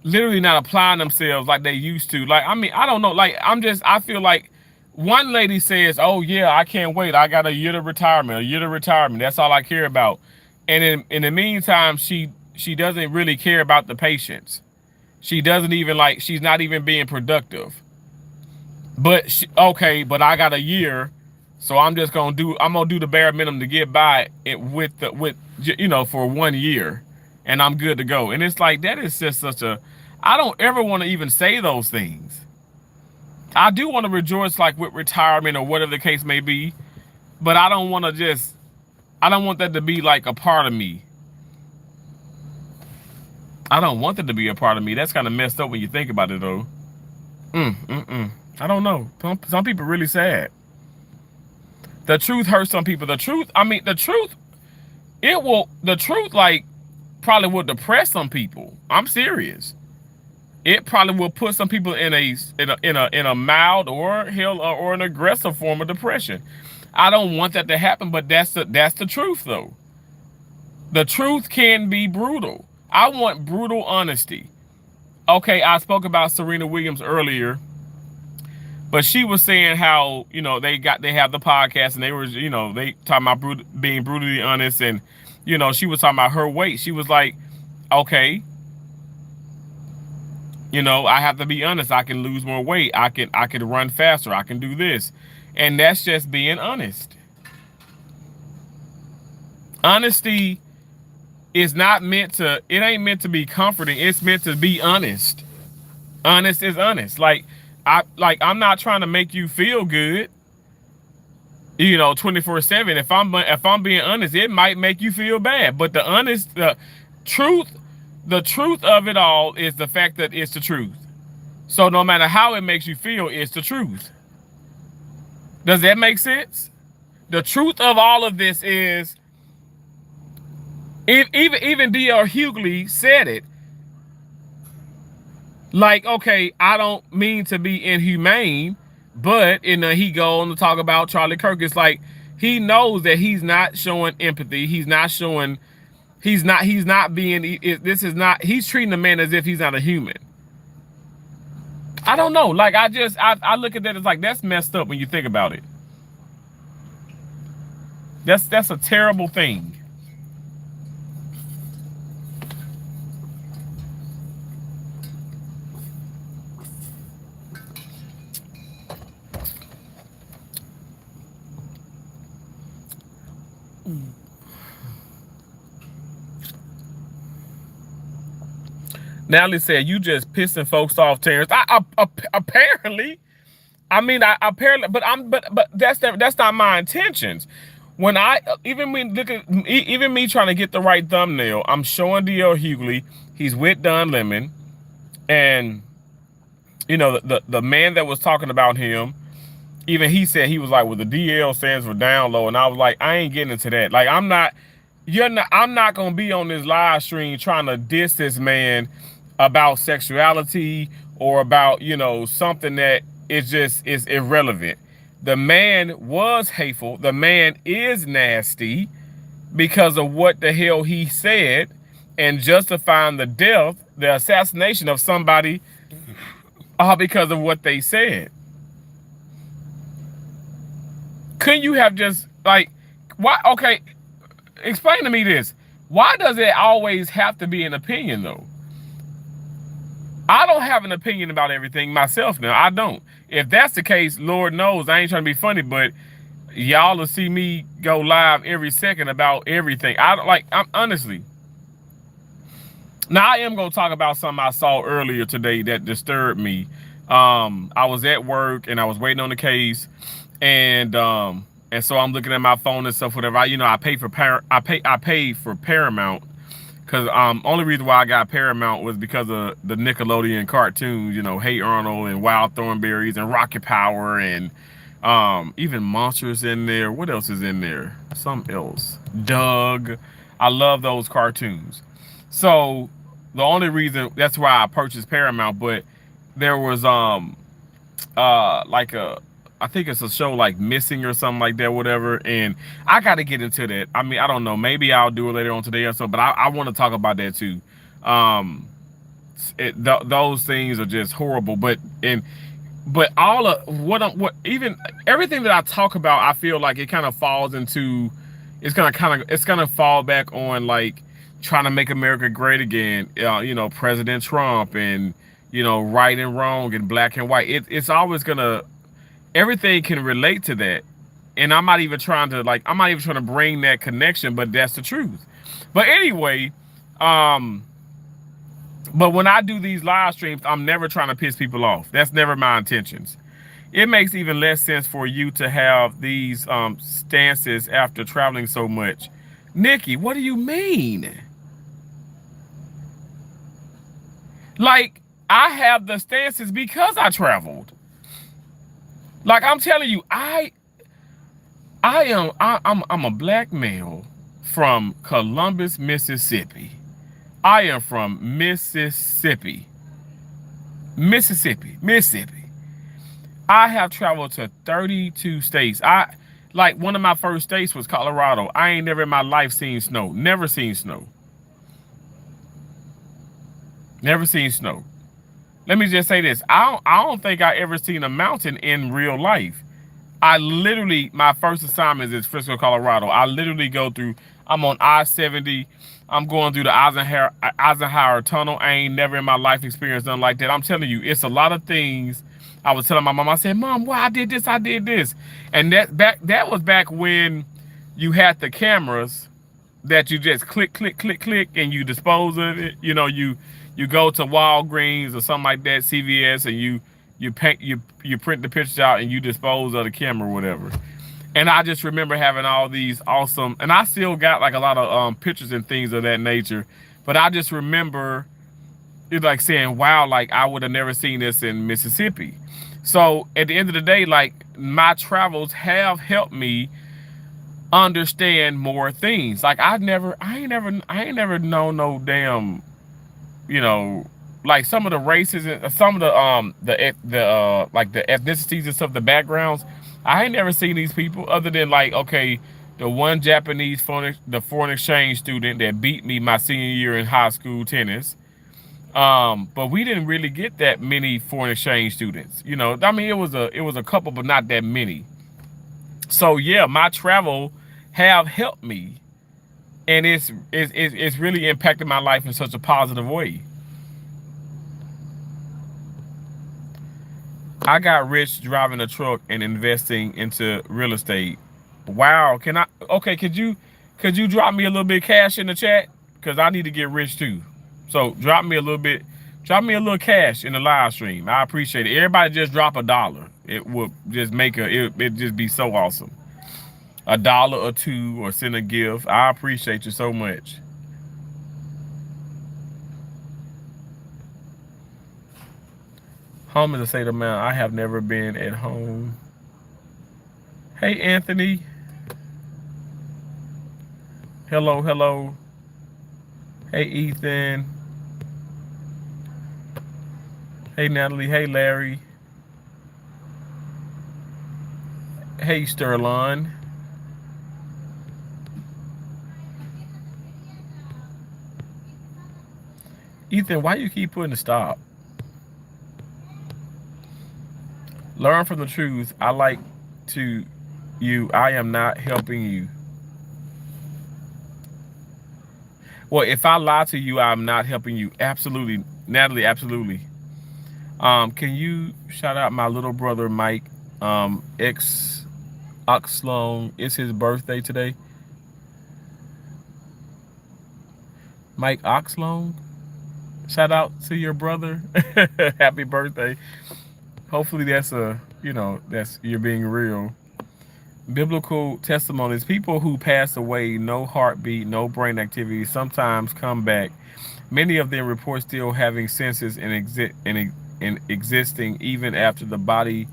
literally not applying themselves like they used to. Like, I mean, I don't know. Like, I feel like one lady says, oh, yeah, I can't wait. I got a year to retirement, a year to retirement. That's all I care about. And in the meantime, she doesn't really care about the patients. She doesn't even like, she's not even being productive. But okay, but I got a year, so I'm gonna do the bare minimum to get by it for 1 year, and I'm good to go. And it's like, that is just such a, I don't ever want to even say those things. I do want to rejoice like with retirement or whatever the case may be, but I don't want that to be like a part of me. I don't want that to be a part of me. That's kind of messed up when you think about it, though. I don't know. Some people really sad. The truth hurts some people. The truth, like, probably will depress some people. I'm serious. It probably will put some people in a mild or hell or an aggressive form of depression. I don't want that to happen, but that's the truth, though. The truth can be brutal. I want brutal honesty. Okay, I spoke about Serena Williams earlier, but she was saying how, they have the podcast and they were, they talking about being brutally honest, and, she was talking about her weight. She was like, okay, I have to be honest. I can lose more weight. I can run faster. I can do this. And that's just being honest. Honesty is not meant to, it ain't meant to be comforting. It's meant to be honest. Honest is honest. Like, I'm not trying to make you feel good, 24/7. If I'm being honest, it might make you feel bad. But truth, the truth of it all is the fact that it's the truth. So no matter how it makes you feel, it's the truth. Does that make sense? The truth of all of this is, even D.L. Hughley said it. Like, okay, I don't mean to be inhumane, but he go on to talk about Charlie Kirk. It's like he knows that he's not showing empathy. He's not showing. He's not being. This is not. He's treating the man as if he's not a human. I don't know. Like I look at that as like that's messed up when you think about it. That's a terrible thing. Natalie said, "You just pissing folks off, Terrence." Apparently, apparently, but that's not my intentions. When even me trying to get the right thumbnail, I'm showing D.L. Hughley. He's with Don Lemon, and the man that was talking about him. Even he said, he was like, well, the DL stands for down low, and I was like, I ain't getting into that. Like, I'm not gonna be on this live stream trying to diss this man about sexuality or about something that is irrelevant. The man was hateful. The man is nasty because of what the hell he said, and justifying the assassination of somebody because of what they said. Couldn't you have just why? Okay, explain to me this. Why does it always have to be an opinion though? I don't have an opinion about everything myself now. I don't. If that's the case, Lord knows I ain't trying to be funny, but y'all will see me go live every second about everything. I'm honestly. Now I am gonna talk about something I saw earlier today that disturbed me. I was at work and I was waiting on the case. And so I'm looking at my phone and stuff, whatever. I pay for Paramount because only reason why I got Paramount was because of the Nickelodeon cartoons, Hey Arnold and Wild Thornberrys and Rocket Power and even Monsters in there. What else is in there? Something else. Doug. I love those cartoons. So the only reason that's why I purchased Paramount, but there was I think it's a show like Missing or something like that, whatever. And I got to get into that. I don't know. Maybe I'll do it later on today or so, but I want to talk about that too. Those things are just horrible. But all of even everything that I talk about, I feel like it kind of falls into, it's gonna fall back on like trying to make America great again. President Trump and right and wrong and black and white. It's always gonna. Everything can relate to that, and I'm not even trying to bring that connection, but that's the truth. But anyway, but when I do these live streams, I'm never trying to piss people off. That's never my intentions. It makes even less sense for you to have these stances after traveling so much. Nikki, what do you mean? Like, I have the stances because I traveled. Like I'm telling you, I'm a black male from Columbus, Mississippi. I am from Mississippi. I have traveled to 32 states. One of my first states was Colorado. I ain't never in my life seen snow. Never seen snow. Never seen snow. Let me just say this. I don't think I ever seen a mountain in real life. My first assignment is Frisco, Colorado. I literally I'm on I-70. I'm going through the Eisenhower Tunnel. I ain't never in my life experienced nothing like that. I'm telling you, it's a lot of things. I was telling my mom, I said, Mom, why I did this. And that was back when you had the cameras that you just click, and you dispose of it. You go to Walgreens or something like that, CVS, and you paint you print the pictures out and you dispose of the camera or whatever. And I just remember having all these awesome, and I still got like a lot of pictures and things of that nature. But I just remember it like saying, wow, like I would have never seen this in Mississippi. So at the end of the day, like my travels have helped me understand more things. Like I ain't never known no damn, you know, like some of the races and some of the like the ethnicities and stuff, the backgrounds. I ain't never seen these people other than like, okay, the one Japanese foreign exchange student that beat me my senior year in high school tennis. But we didn't really get that many foreign exchange students. You know, I mean, it was a couple, but not that many. So yeah, my travel have helped me, and it's really impacted my life in such a positive way. I got rich driving a truck and investing into real estate. Wow, can I? Okay, could you drop me a little bit of cash in the chat? Cause I need to get rich too. So drop me a little cash in the live stream. I appreciate it. Everybody just drop $1. It would just make it just be so awesome. $1 or two, or send a gift. I appreciate you so much. Home is a state of mind. I have never been at home. Hey Anthony. Hello, hello. Hey Ethan. Hey Natalie. Hey Larry. Hey Sterling. Ethan, why you keep putting a stop? Learn from the truth. I like to you. I am not helping you. Well, if I lie to you, I'm not helping you. Absolutely. Natalie, absolutely. Can you shout out my little brother Mike? Ex Oxlong. It's his birthday today. Mike Oxlong. Shout out to your brother. Happy birthday. Hopefully that's that's you're being real. Biblical testimonies. People who pass away, no heartbeat, no brain activity, sometimes come back. Many of them report still having senses and existing even after the body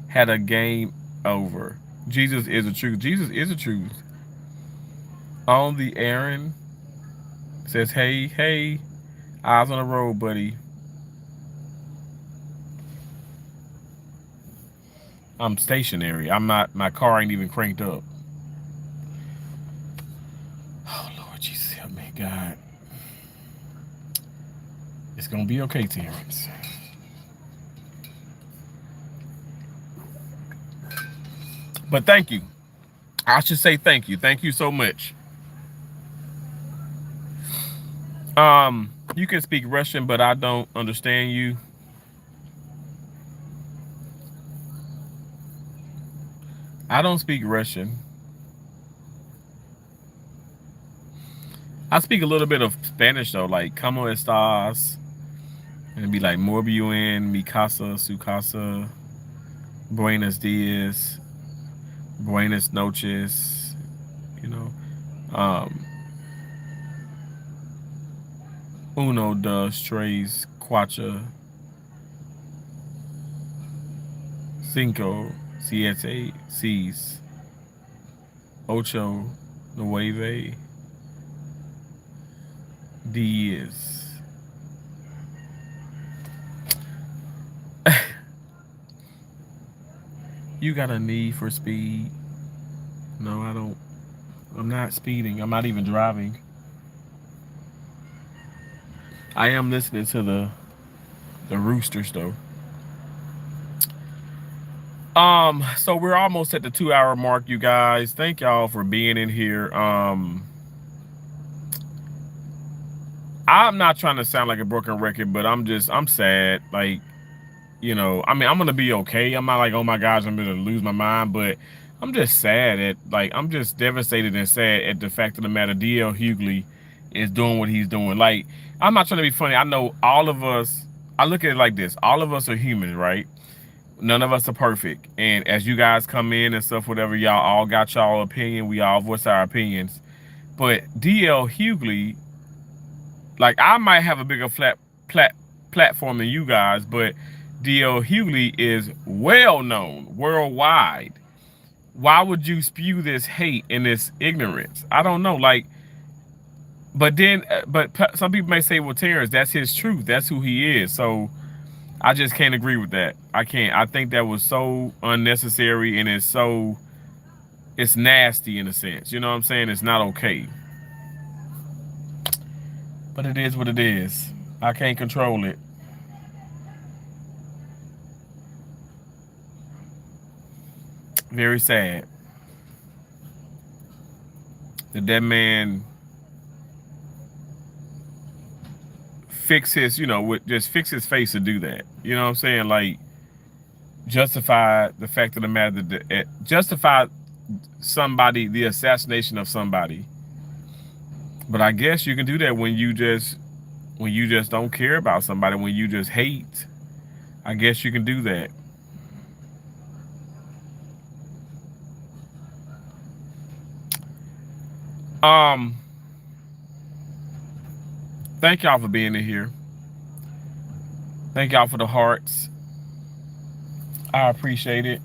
had a game over. Jesus is the truth. Jesus is the truth. On the Aaron says, hey, hey, eyes on the road, buddy. I'm stationary. I'm not, my car ain't even cranked up. Oh, Lord Jesus, help me, God. It's going to be okay, Terrence. But thank you. I should say thank you. Thank you so much. You can speak Russian, but I don't understand you. I don't speak Russian. I speak a little bit of Spanish though, like "Cómo estás?" and it'd be like "Muy bien, mi casa, su casa, buenos días, buenas noches," you know. Uno, dos, tres, cuatro, cinco, siete, seis, ocho, nueve, diez. You got a need for speed? No, I don't. I'm not speeding. I'm not even driving. I am listening to the roosters though. So we're almost at the 2-hour mark, you guys. Thank y'all for being in here. I'm not trying to sound like a broken record, but I'm sad. Like, I mean, I'm gonna be okay. I'm not like, oh my gosh, I'm gonna lose my mind, but I'm just sad I'm just devastated and sad at the fact of the matter. DL Hughley is doing what he's doing. I'm not trying to be funny. I know all of us, I look at it like this. All of us are human, right? None of us are perfect. And as you guys come in and stuff, whatever, y'all all got y'all opinion. We all voice our opinions. But DL Hughley, like I might have a bigger platform than you guys, but DL Hughley is well known worldwide. Why would you spew this hate and this ignorance? I don't know. Like, but then, some people may say, well, Terrence, that's his truth. That's who he is. So I just can't agree with that. I can't. I think that was so unnecessary and it's nasty in a sense. You know what I'm saying? It's not okay. But it is what it is. I can't control it. Very sad that man fix his, just fix his face to do that. You know what I'm saying? Like, justify the fact of the matter that justify somebody, the assassination of somebody. But I guess you can do that when you just don't care about somebody, when you just hate. I guess you can do that. Thank y'all for being in here. Thank y'all for the hearts. I appreciate it.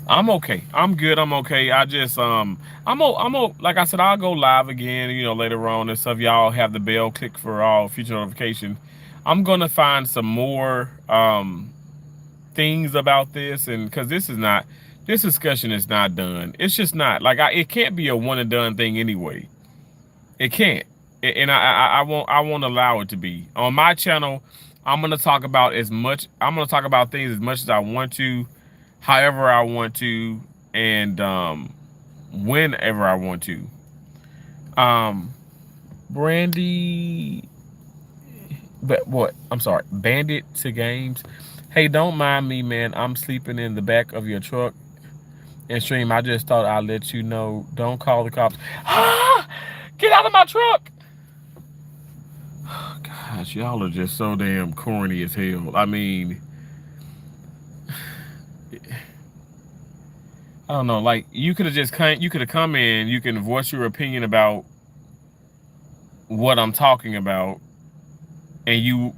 I'm okay. I'm good. I'm okay. I just like I said, I'll go live again, later on and stuff. Y'all have the bell, click for all future notification. I'm gonna find some more things about this, and because this discussion is not done. It's just not. Like, it can't be a one and done thing anyway. It can't. And I won't allow it to be. On my channel, I'm gonna talk about things as much as I want to, however I want to, and whenever I want to. Brandy, but what? I'm sorry, Bandit to Games. Hey, don't mind me, man. I'm sleeping in the back of your truck and stream. I just thought I'd let you know. Don't call the cops. Get out of my truck! Oh, gosh, y'all are just so damn corny as hell. I mean, I don't know. Like, you could have come in. You can voice your opinion about what I'm talking about, and you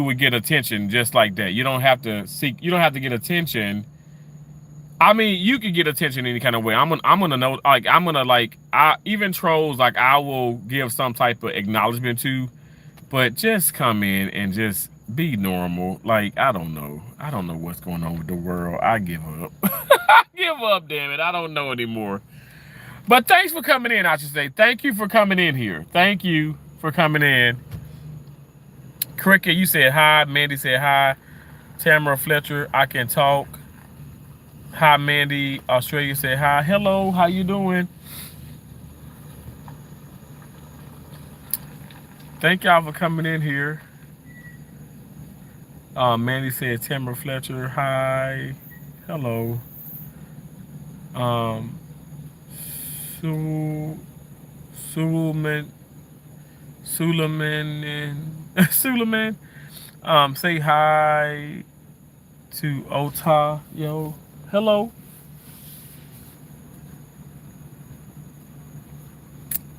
would get attention just like that. You don't have to get attention. I mean, you could get attention any kind of way. I'm gonna know, even trolls, like, I will give some type of acknowledgement to, but just come in and just be normal. Like, I don't know what's going on with the world. I give up. I give up, damn it. I don't know anymore. But thanks for coming in, I should say. Thank you for coming in here. Thank you for coming in. Cricket, you said hi. Mandy said hi. Tamara Fletcher, I can talk. Hi, Mandy. Australia said hi. Hello, how you doing? Thank y'all for coming in here. Mandy said Tamara Fletcher, hi. Hello. Suleiman. Say hi to Ota. Yo. Hello.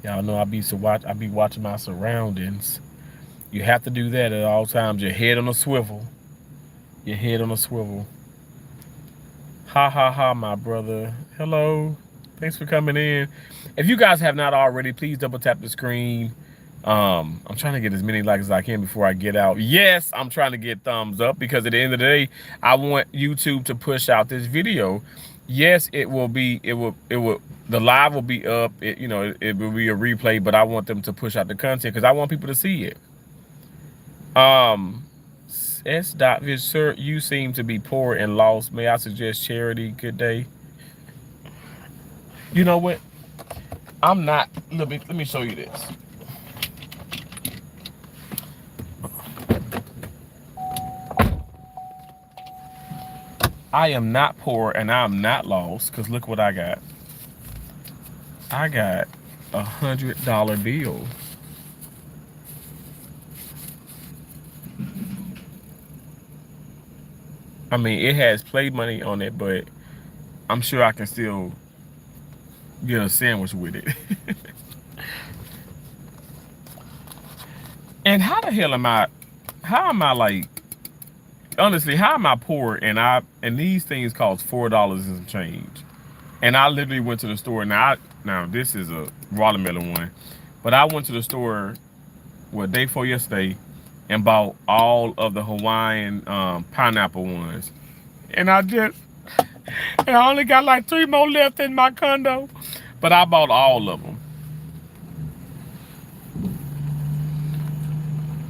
Y'all know I be watching my surroundings. You have to do that at all times. Your head on a swivel. Your head on a swivel. Ha ha ha, my brother. Hello. Thanks for coming in. If you guys have not already, please double tap the screen. I'm trying to get as many likes as I can before I get out. Yes, I'm trying to get thumbs up, because at the end of the day, I want YouTube to push out this video. Yes, the live will be up. It will be a replay, but I want them to push out the content because I want people to see it. S.Viz, sir, you seem to be poor and lost. May I suggest charity? Good day. You know what? I'm not. Let me show you this. I am not poor and I'm not lost, because look what I got. I got $100 bill. I mean, it has play money on it, but I'm sure I can still get a sandwich with it. And how the hell am I? How am I like? Honestly, how am I poor? And these things cost $4 and some change. And I literally went to the store. Now this is a watermelon one, but I went to the store day before yesterday and bought all of the Hawaiian pineapple ones. And I only got like 3 more left in my condo, but I bought all of them.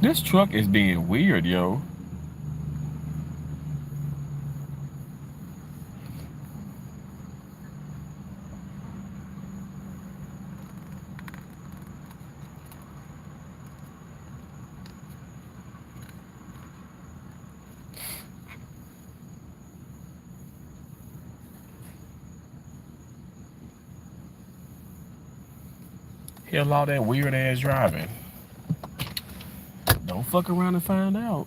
This truck is being weird, yo. Hell, all that weird ass driving. Don't fuck around and find out.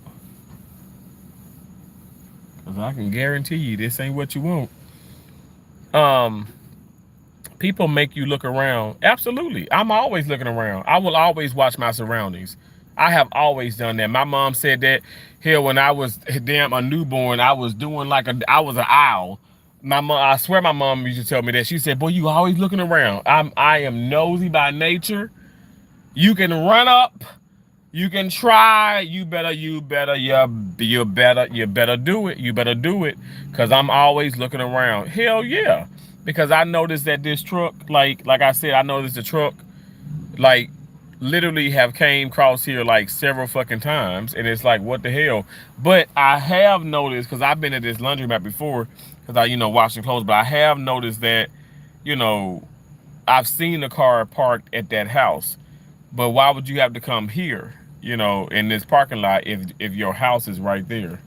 Cause I can guarantee you this ain't what you want. Um, People make you look around. Absolutely. I'm always looking around. I will always watch my surroundings. I have always done that. My mom said that here when I was damn a newborn, I was doing I was an owl. My mom, I swear my mom used to tell me that. She said, boy, you always looking around. I am nosy by nature. You can run up, you can try, you better do it. You better do it. Cause I'm always looking around. Hell yeah. Because I noticed that this truck, like I said, I noticed the truck like literally have came across here like several fucking times. And it's like, what the hell? But I have noticed, because I've been at this laundromat before, because washing clothes, but I have noticed that, you know, I've seen the car parked at that house. But why would you have to come here, in this parking lot if your house is right there?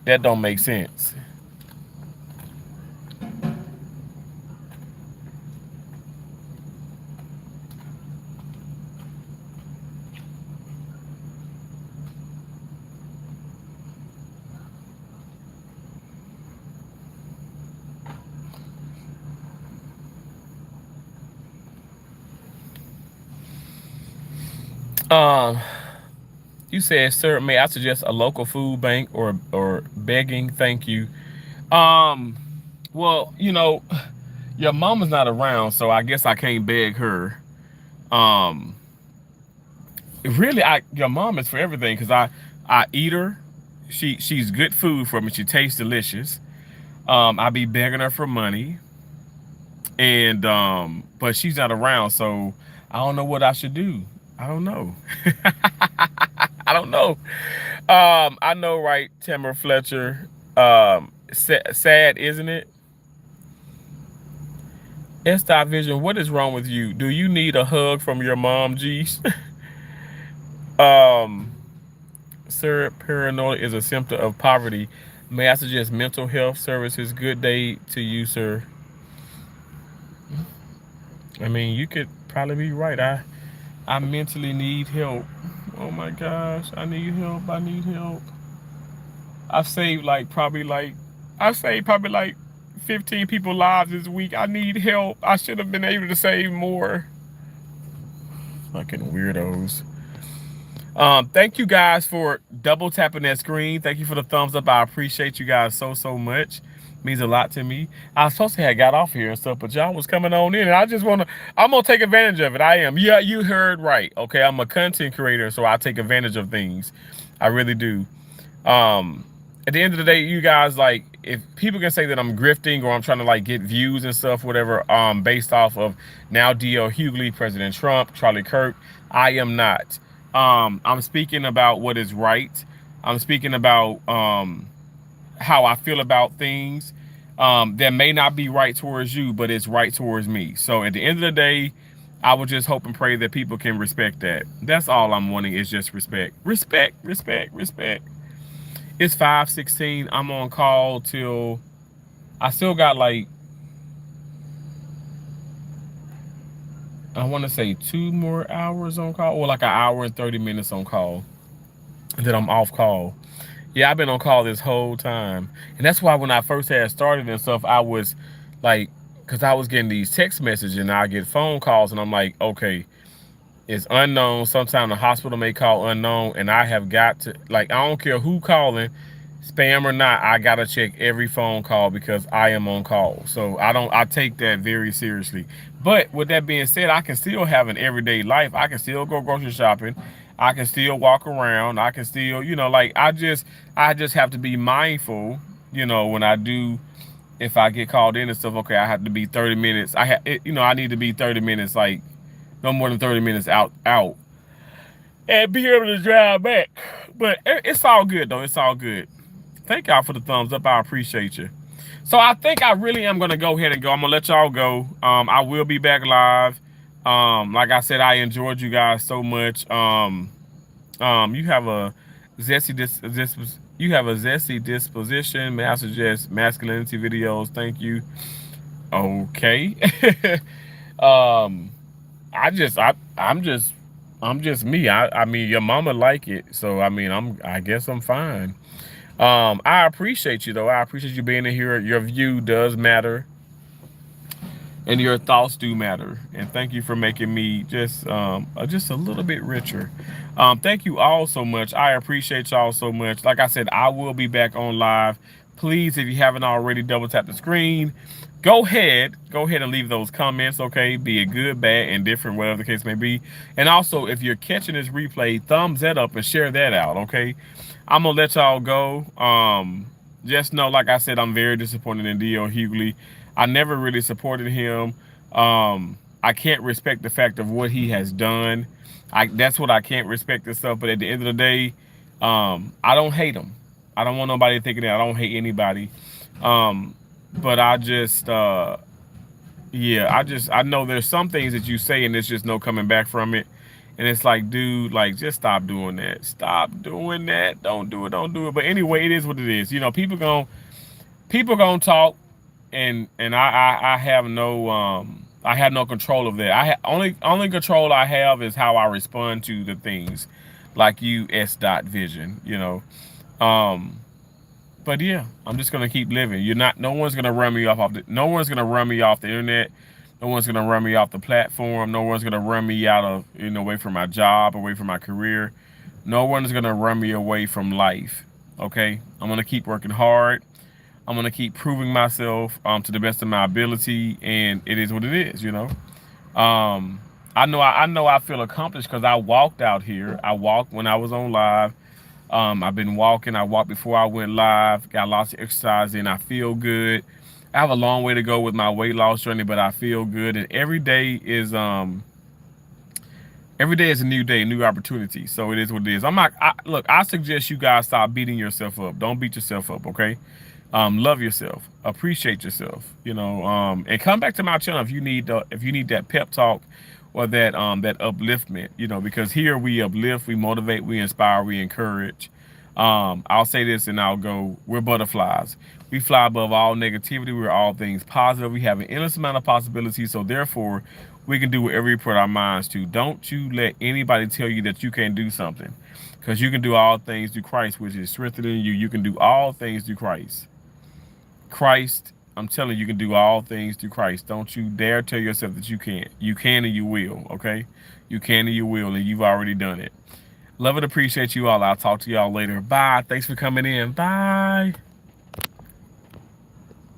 That don't make sense. Um, you said, sir, may I suggest a local food bank or begging? Thank you. Um, well, your mama's not around, so I guess I can't beg her. Um, Really, your mom is for everything because I eat her. She's good food for me. She tastes delicious. I be begging her for money, and but she's not around, so I don't know what I should do. I don't know. I don't know. I know, right, Tamara Fletcher. Sad, isn't it? S. Vision, what is wrong with you? Do you need a hug from your mom, G's? um, Sir, paranoia is a symptom of poverty. May I suggest mental health services? Good day to you, sir. I mean, you could probably be right. I mentally need help. Oh my gosh, I need help. I need help. I've saved I've saved probably like 15 people's lives this week. I need help. I should have been able to save more. Fucking weirdos. Thank you guys for double tapping that screen. Thank you for the thumbs up. I appreciate you guys so much. Means a lot to me. I was supposed to have got off here and stuff, but y'all was coming on in, and I'm gonna take advantage of it. I am. Yeah, you heard right. Okay, I'm a content creator, so I take advantage of things. I really do. At the end of the day, you guys, like, if people can say that I'm grifting or I'm trying to like get views and stuff, whatever, based off of now DL Hughley, President Trump, Charlie Kirk, I am not. I'm speaking about what is right. I'm speaking about how I feel about things that may not be right towards you, but it's right towards me. So at the end of the day, I would just hope and pray that people can respect that. That's all I'm wanting is just respect. Respect, respect, respect. It's 5:16. I'm on call till I still got like I want to say 2 more hours on call, or like an hour and 30 minutes on call. And then I'm off call. Yeah, I've been on call this whole time, and that's why when I first had started and stuff, I was like, because I was getting these text messages and I get phone calls, and I'm like, okay, it's unknown. Sometimes the hospital may call unknown, and I have got to, like, I don't care who calling, spam or not, I gotta check every phone call because I am on call. So I take that very seriously. But with that being said, I can still have an everyday life. I can still go grocery shopping. I can still walk around. I can still, like, I just have to be mindful, when I do, if I get called in and stuff. Okay, I have to be 30 minutes. I need to be 30 minutes, like no more than 30 minutes out, and be able to drive back. But it's all good though. It's all good. Thank y'all for the thumbs up. I appreciate you. So I think I really am gonna go ahead and go. I'm gonna let y'all go. I will be back live. Like I said, I enjoyed you guys so much. You have a zesty disposition. May I suggest masculinity videos? Thank you. Okay. um, I'm just me. I mean, your mama like it, so I mean, I guess I'm fine. I appreciate you though. I appreciate you being in here. Your view does matter, and your thoughts do matter. And thank you for making me just a little bit richer. Thank you all so much. I appreciate y'all so much. Like I said, I will be back on live. Please, if you haven't already, double tap the screen. Go ahead and leave those comments, okay? Be it good, bad, indifferent, whatever the case may be. And also, if you're catching this replay, thumbs that up and share that out, okay? I'm gonna let y'all go. Just know, like I said, I'm very disappointed in D.L. Hughley. I never really supported him. I can't respect the fact of what he has done. That's what I can't respect and stuff. But at the end of the day, I don't hate him. I don't want nobody thinking that I don't hate anybody. But I know there's some things that you say and there's just no coming back from it. And it's like, dude, like, just stop doing that. Stop doing that. Don't do it. Don't do it. But anyway, it is what it is. People gonna talk, and I have no control of that. Only control I have is how I respond to the things, like you S. Vision. Um, but yeah, I'm just gonna keep living. No one's gonna run me no one's gonna run me off the internet. No one's gonna run me off the platform. No one's gonna run me out of, away from my job, away from my career. No one's gonna run me away from life. Okay, I'm gonna keep working hard. I'm gonna keep proving myself to the best of my ability, and it is what it is. I know I feel accomplished because I walked out here. I walked when I was on live. I've been walking. I walked before I went live. Got lots of exercise in. I feel good. I have a long way to go with my weight loss journey, but I feel good. And every day is a new day, a new opportunity. So it is what it is. Look, I suggest you guys stop beating yourself up. Don't beat yourself up, okay? Love yourself, appreciate yourself, and come back to my channel if you need that pep talk or that upliftment, because here we uplift, we motivate, we inspire, we encourage. I'll say this and I'll go, we're butterflies. We fly above all negativity. We're all things positive. We have an endless amount of possibilities. So therefore, we can do whatever we put our minds to. Don't you let anybody tell you that you can't do something, because you can do all things through Christ, which is strengthening you. You can do all things through Christ. I'm telling you, you can do all things through Christ. Don't you dare tell yourself that you can't. You can and you will, okay? You can and you will, and you've already done it. Love and appreciate you all. I'll talk to y'all later. Bye. Thanks for coming in. Bye.